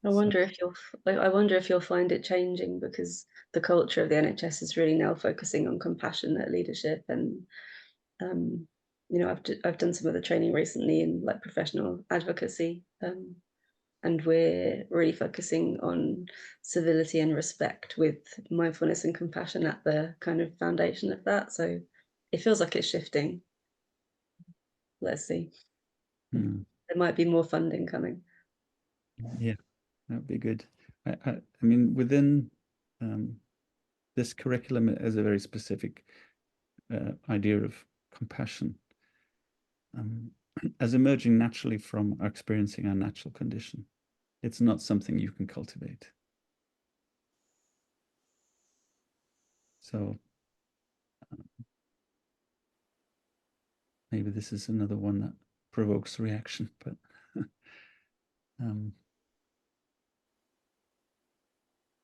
E: I wonder if you'll find it changing, because the culture of the NHS is really now focusing on compassionate leadership, and I've done some of the training recently in like professional advocacy, and we're really focusing on civility and respect with mindfulness and compassion at the kind of foundation of that. So it feels like it's shifting. Let's see. There might be more funding coming.
B: Yeah, that would be good. I mean, within this curriculum is a very specific idea of compassion as emerging naturally from experiencing our natural condition. It's not something you can cultivate. So maybe this is another one that provokes reaction, but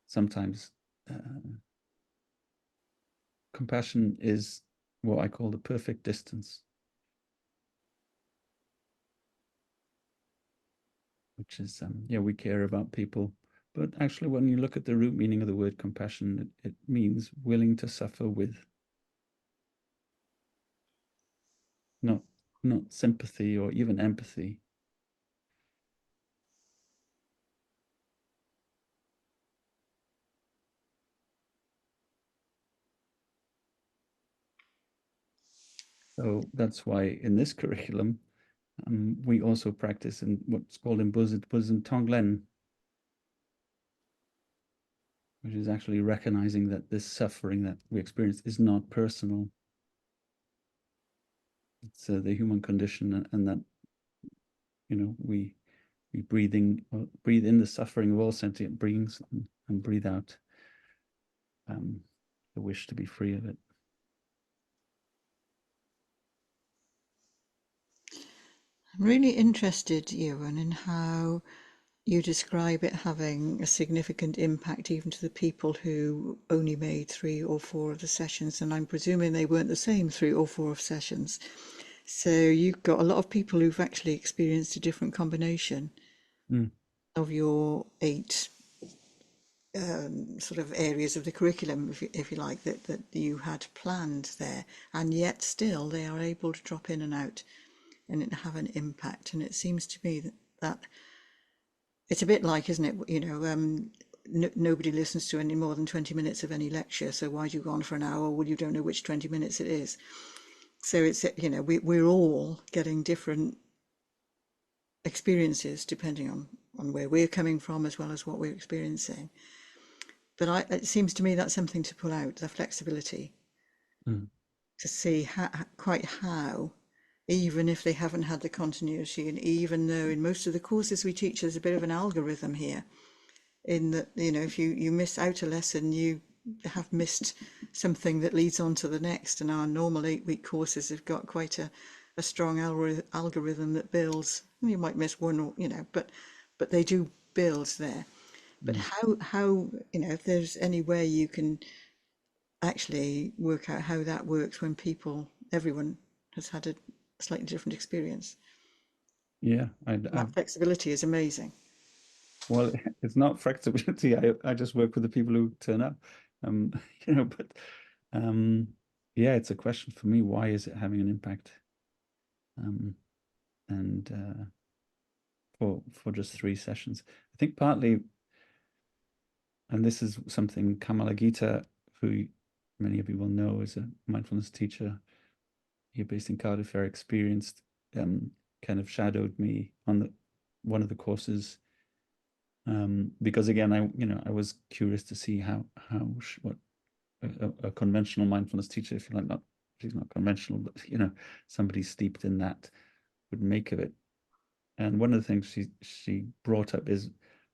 B: sometimes compassion is what I call the perfect distance, which is, we care about people. But actually, when you look at the root meaning of the word compassion, it means willing to suffer with. Not sympathy or even empathy. So that's why in this curriculum, we also practice in what's called in Buddhism Tonglen, which is actually recognizing that this suffering that we experience is not personal. It's the human condition, and that, you know, we breathe in the suffering of all sentient beings, and breathe out the wish to be free of it.
A: I'm really interested, Ewan, in how you describe it having a significant impact even to the people who only made 3 or 4 of the sessions, and I'm presuming they weren't the same 3 or 4 of sessions. So you've got a lot of people who've actually experienced a different combination of your 8 sort of areas of the curriculum, if you like, that you had planned there, and yet still they are able to drop in and out and it have an impact. And it seems to me that it's a bit like, isn't it, you know, nobody listens to any more than 20 minutes of any lecture, so why do you go on for an hour? Well, you don't know which 20 minutes it is. So it's, you know, we're all getting different experiences depending on where we're coming from as well as what we're experiencing. But it seems to me that's something to pull out, the flexibility, to see quite how, even if they haven't had the continuity, and even though in most of the courses we teach there's a bit of an algorithm here, in that, you know, if you miss out a lesson, you have missed something that leads on to the next. And our normal 8-week courses have got quite a strong algorithm that builds. You might miss one, or, you know, but they do build there. But how, you know, if there's any way you can actually work out how that works when everyone has had a slightly different experience.
B: Yeah,
A: that flexibility is amazing.
B: Well, it's not flexibility. I just work with the people who turn up, you know. But yeah, it's a question for me. Why is it having an impact? And for just 3 sessions, I think partly, and this is something Kamala Gita, who many of you will know, is a mindfulness teacher here based in Cardiff, very experienced, kind of shadowed me on one of the courses. Because again, I was curious to see what a conventional mindfulness teacher, if you like, she's not conventional, but, you know, somebody steeped in that would make of it. And one of the things she brought up is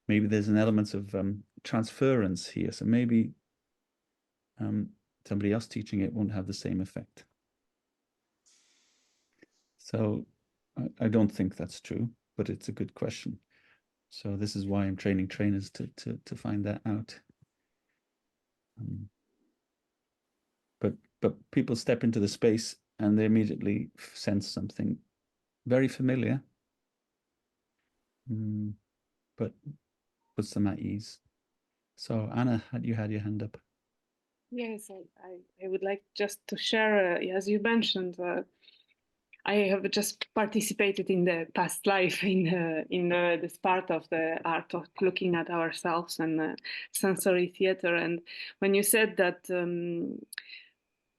B: maybe there's an element of transference here. So maybe somebody else teaching it won't have the same effect. So I don't think that's true, but it's a good question. So this is why I'm training trainers to find that out. But people step into the space and they immediately sense something very familiar, but puts them at ease. So Anna, you had your hand up.
G: Yes, I would like just to share, as you mentioned, I have just participated in the past life in this part of the art of looking at ourselves and sensory theater. And when you said that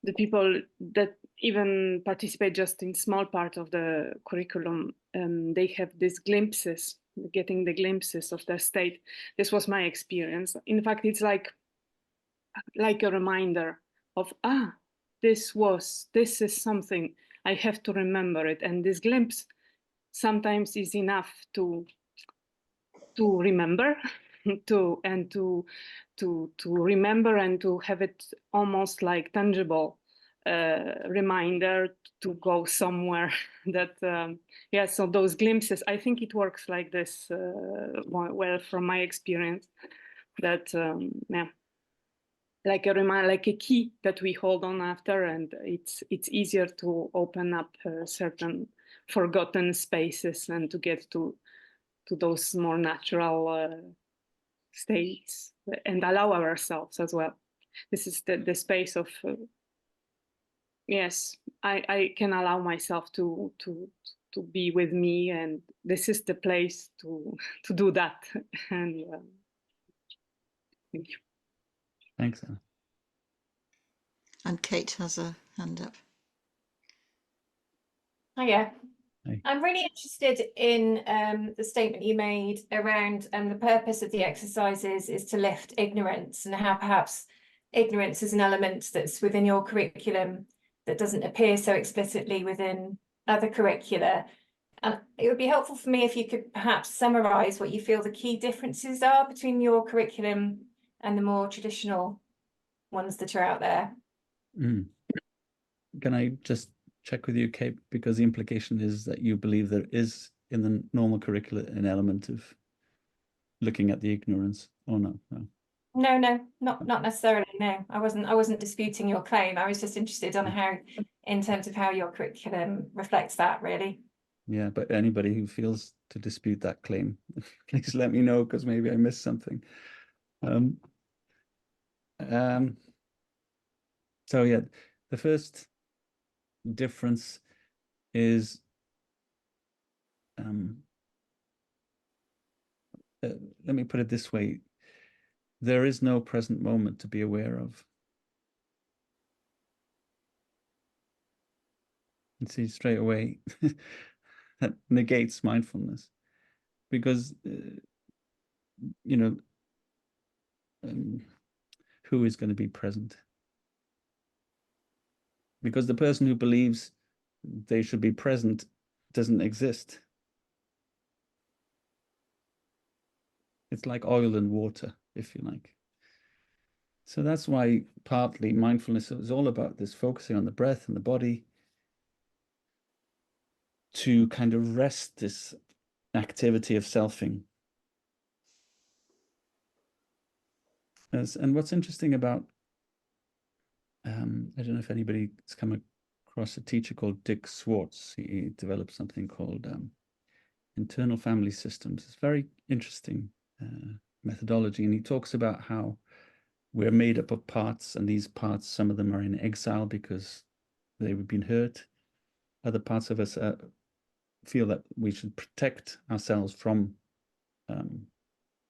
G: the people that even participate just in small part of the curriculum, they have these glimpses, getting the glimpses of their state. This was my experience. In fact, it's like a reminder of, this is something, I have to remember it. And this glimpse sometimes is enough to remember, to remember and to have it almost like tangible reminder to go somewhere that, yeah, so those glimpses, I think it works like this, well, from my experience, that, yeah, like a reminder, like a key that we hold on after, and it's easier to open up certain forgotten spaces and to get to those more natural states and allow ourselves as well. This is the space of yes, I can allow myself to be with me, and this is the place to do that. And thank you.
B: Thanks, Anna.
A: And Kate has a hand up.
H: Hiya. I'm really interested in the statement you made around the purpose of the exercises is to lift ignorance, and how perhaps ignorance is an element that's within your curriculum that doesn't appear so explicitly within other curricula. And it would be helpful for me if you could perhaps summarise what you feel the key differences are between your curriculum and the more traditional ones that are out there.
B: Can I just check with you, Kate, because the implication is that you believe there is in the normal curricula an element of looking at the ignorance, or no?
H: No, not necessarily. No, I wasn't disputing your claim. I was just interested on how, in terms of how your curriculum reflects that, really.
B: Yeah, but anybody who feels to dispute that claim, please let me know, because maybe I missed something. So yeah, the first difference is let me put it this way: there is no present moment to be aware of. And see, straight away that negates mindfulness, because you know, who is going to be present? Because the person who believes they should be present doesn't exist. It's like oil and water, if you like. So that's why partly mindfulness is all about this focusing on the breath and the body to kind of rest this activity of selfing. And what's interesting about, I don't know if anybody's come across a teacher called Dick Swartz. He developed something called internal family systems. It's very interesting methodology, and he talks about how we're made up of parts, and these parts, some of them are in exile because they've been hurt. Other parts of us feel that we should protect ourselves from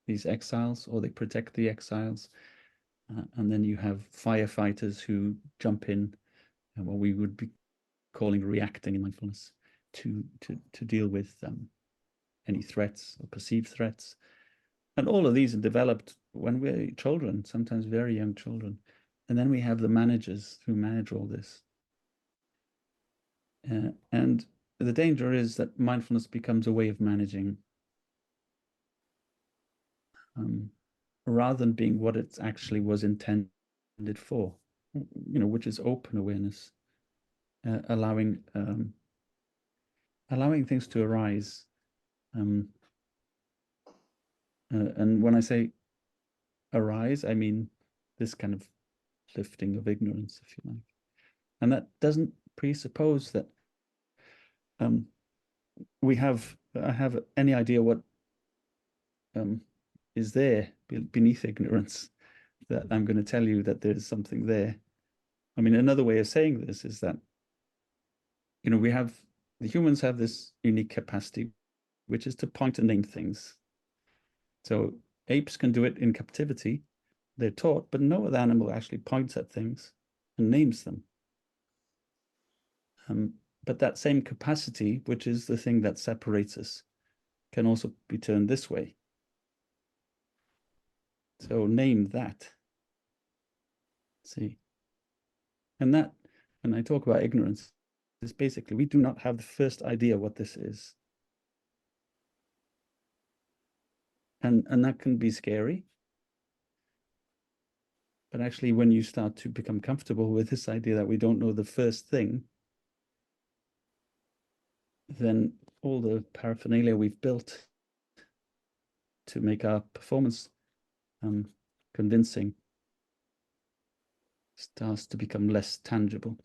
B: these exiles, or they protect the exiles. And then you have firefighters who jump in, and what we would be calling reacting in mindfulness, to deal with any threats or perceived threats. And all of these are developed when we're children, sometimes very young children. And then we have the managers who manage all this. And the danger is that mindfulness becomes a way of managing rather than being what it actually was intended for, which is open awareness, allowing things to arise. And when I say arise, I mean this kind of lifting of ignorance, if you like. And that doesn't presuppose that I have any idea what is there beneath ignorance, that I'm going to tell you that there's something there. I mean, another way of saying this is that, the humans have this unique capacity, which is to point and name things. So apes can do it in captivity. They're taught, but no other animal actually points at things and names them. But that same capacity, which is the thing that separates us, can also be turned this way. So name that. See. And that, when I talk about ignorance, is basically we do not have the first idea what this is. And that can be scary. But actually, when you start to become comfortable with this idea that we don't know the first thing, then all the paraphernalia we've built to make our performance convincing starts to become less tangible.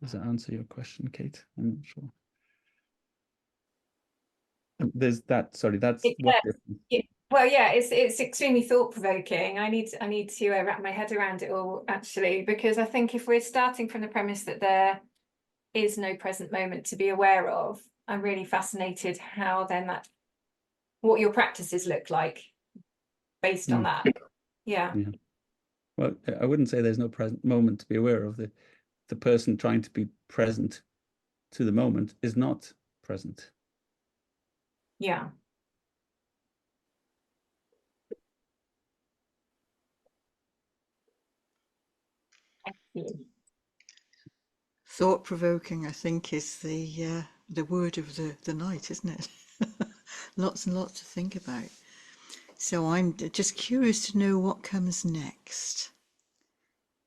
B: Does that answer your question, Kate? I'm not sure. There's that. Sorry, that's what.
H: Yeah. Well, yeah, it's extremely thought-provoking. I need to wrap my head around it all, actually, because I think if we're starting from the premise that there is no present moment to be aware of, I'm really fascinated how then what your practices look like based on that. Yeah.
B: Well, I wouldn't say there's no present moment to be aware of. The person trying to be present to the moment is not present.
H: Yeah.
A: Thought-provoking, I think, is the word of the night, isn't it? Lots and lots to think about. So I'm just curious to know what comes next.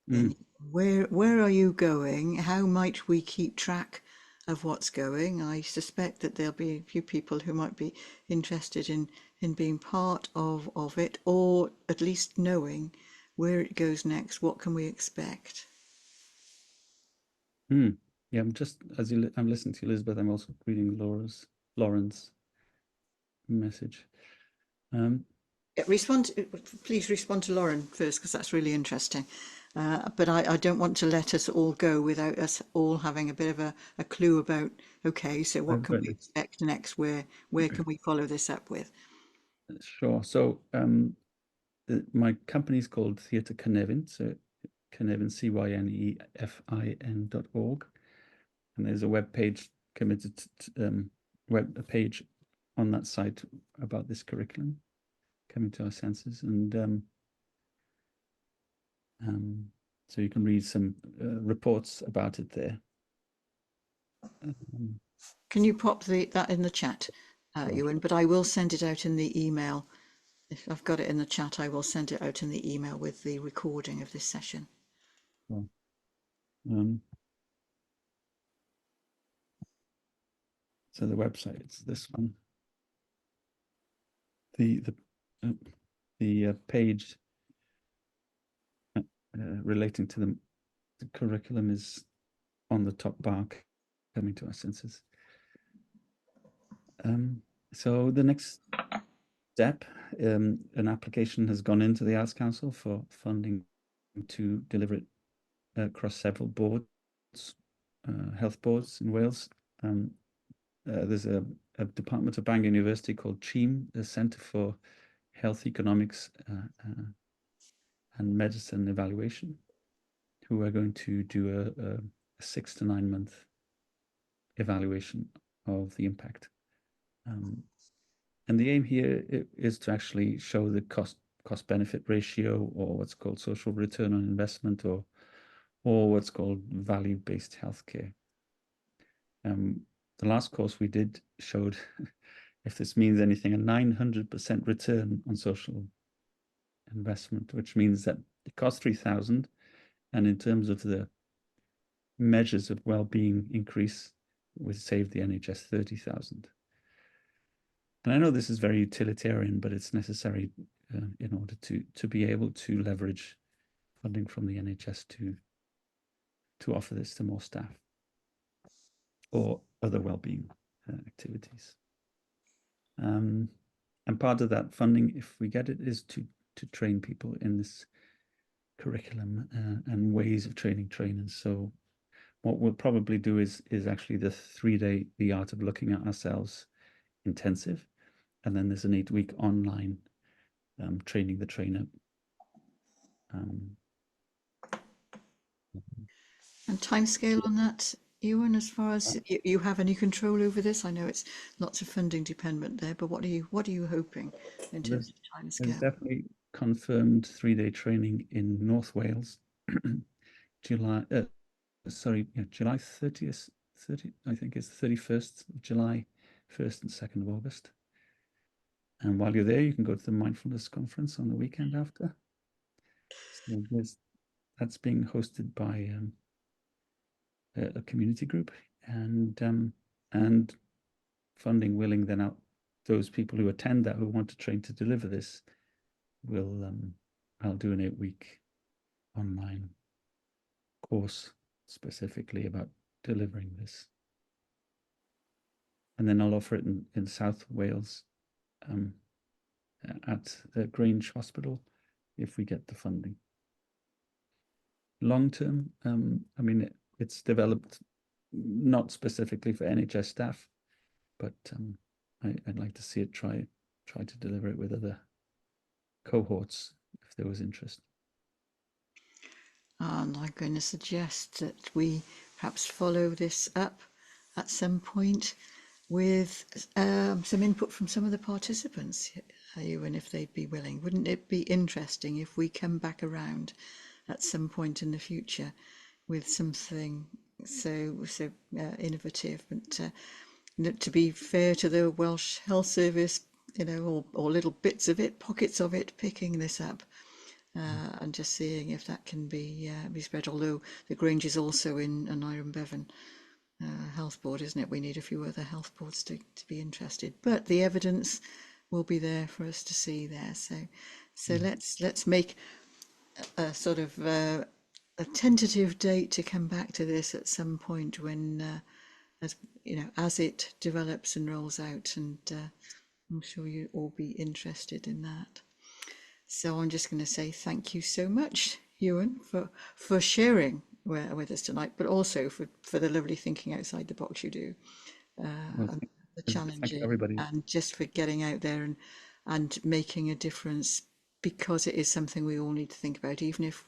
A: And where are you going? How might we keep track of what's going? I suspect that there'll be a few people who might be interested in being part of it, or at least knowing where it goes next. What can we expect?
B: Yeah, I'm just I'm listening to Elizabeth. I'm also reading Lauren's message.
A: Please respond to Lauren first, because that's really interesting. But I don't want to let us all go without us all having a bit of a clue about, okay, so what can we expect next? Where can we follow this up with?
B: Sure. So my company's called Theatre Cynefin, so Cynefin, CYNEFIN.org. And there's a web page committed to a page on that site about this curriculum, coming to our senses, and so you can read some reports about it there.
A: Can you pop that in the chat, Ewan? But I will send it out in the email. If I've got it in the chat, I will send it out in the email with the recording of this session.
B: Sure. So the website is this one. The page relating to the curriculum is on the top bar, coming to our senses. So the next step, an application has gone into the Arts Council for funding to deliver it across several boards, health boards in Wales. There's a department of Bangor University called CHEAM, the Centre for Health Economics and Medicine Evaluation, who are going to do a 6 to 9 month evaluation of the impact. And the aim here is to actually show the cost benefit ratio, or what's called social return on investment, or what's called value-based healthcare. The last course we did showed, if this means anything, a 900% return on social investment, which means that it cost 3,000, and in terms of the measures of well-being increase, we saved the NHS 30,000. And I know this is very utilitarian, but it's necessary in order to be able to leverage funding from the NHS to offer this to more staff or other well-being activities. And part of that funding, if we get it, is to train people in this curriculum and ways of training trainers. So what we'll probably do is actually the 3-day The Art of Looking at Ourselves intensive. And then there's an 8-week online training the trainer.
A: And timescale on that, Ewan, as far as you have any control over this? I know it's lots of funding dependent there, but what are you hoping in terms of timescale?
B: There's definitely confirmed 3-day training in North Wales, July 30th, I think it's 31st of July, 1st and 2nd of August. And while you're there, you can go to the Mindfulness Conference on the weekend after. So that's being hosted by a community group, and funding willing, then out those people who attend that, who want to train to deliver this, will I'll do an 8-week online course specifically about delivering this, and then I'll offer it in South Wales at the Grange Hospital if we get the funding. Long term, I mean, it's developed not specifically for NHS staff, but I'd like to see it try to deliver it with other cohorts if there was interest.
A: And I'm going to suggest that we perhaps follow this up at some point with some input from some of the participants, Ewan, if they'd be willing. Wouldn't it be interesting if we come back around at some point in the future with something so innovative? But to be fair to the Welsh Health Service, or little bits of it, pockets of it, picking this up. And just seeing if that can be spread. Although the Grange is also in an Iron Bevan health board, isn't it? We need a few other health boards to be interested, but the evidence will be there for us to see there. So let's make a sort of a tentative date to come back to this at some point when, as it develops and rolls out, and I'm sure you'll all be interested in that. So I'm just going to say thank you so much, Ewan, for sharing with us tonight, but also for the lovely thinking outside the box you do, and the challenging,
B: everybody,
A: and just for getting out there and making a difference, because it is something we all need to think about. Even if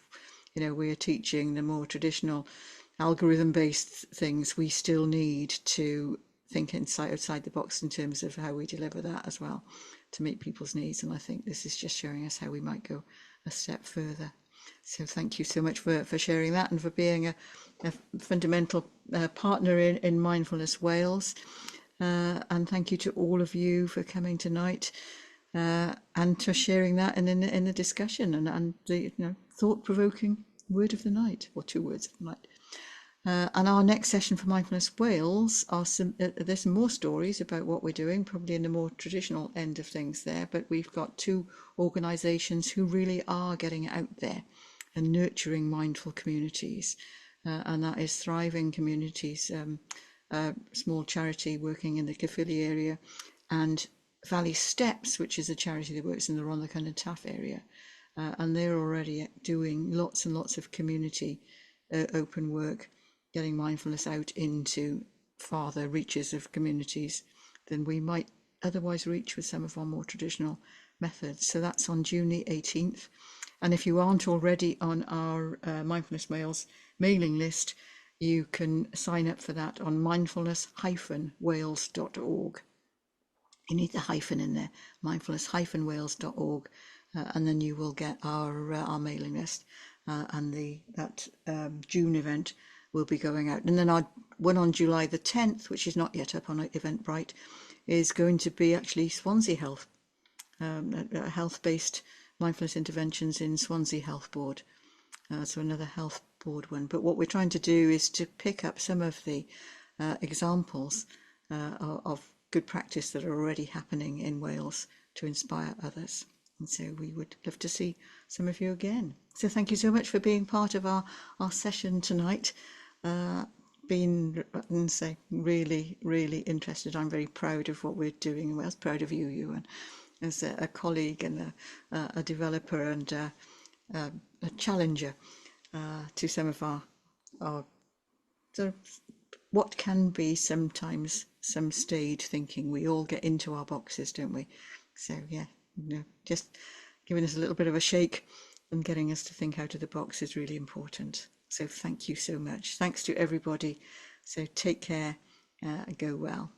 A: we're teaching the more traditional algorithm-based things, we still need to think outside the box in terms of how we deliver that as well, to meet people's needs. And I think this is just showing us how we might go a step further. So thank you so much for sharing that, and for being a fundamental partner in Mindfulness Wales. And thank you to all of you for coming tonight, and for sharing that in the discussion, and the thought-provoking word of the night, or 2 words of the night. And our next session for Mindfulness Wales there's some more stories about what we're doing, probably in the more traditional end of things there, but we've got 2 organisations who really are getting out there and nurturing mindful communities, and that is Thriving Communities, a small charity working in the Caerphilly area, and Valley Steps, which is a charity that works in the Rhondda and Taff area, and they're already doing lots and lots of community open work, getting mindfulness out into farther reaches of communities than we might otherwise reach with some of our more traditional methods. So that's on June the 18th. And if you aren't already on our Mindfulness Wales mailing list, you can sign up for that on mindfulness-wales.org. You need the hyphen in there, mindfulness-wales.org, and then you will get our mailing list, and that June event will be going out. And then our one on July the 10th, which is not yet up on Eventbrite, is going to be actually Swansea Health, health-based mindfulness interventions in Swansea Health Board. So another health board one. But what we're trying to do is to pick up some of the examples of good practice that are already happening in Wales to inspire others. And so we would love to see some of you again. So thank you so much for being part of our session tonight. Been, really, really interested. I'm very proud of what we're doing in Wales, proud of you, Ewan, as a colleague and a developer and a challenger to some of our sort of what can be sometimes some stayed thinking. We all get into our boxes, don't we? So yeah, just giving us a little bit of a shake and getting us to think out of the box is really important. So thank you so much. Thanks to everybody. So take care, go well.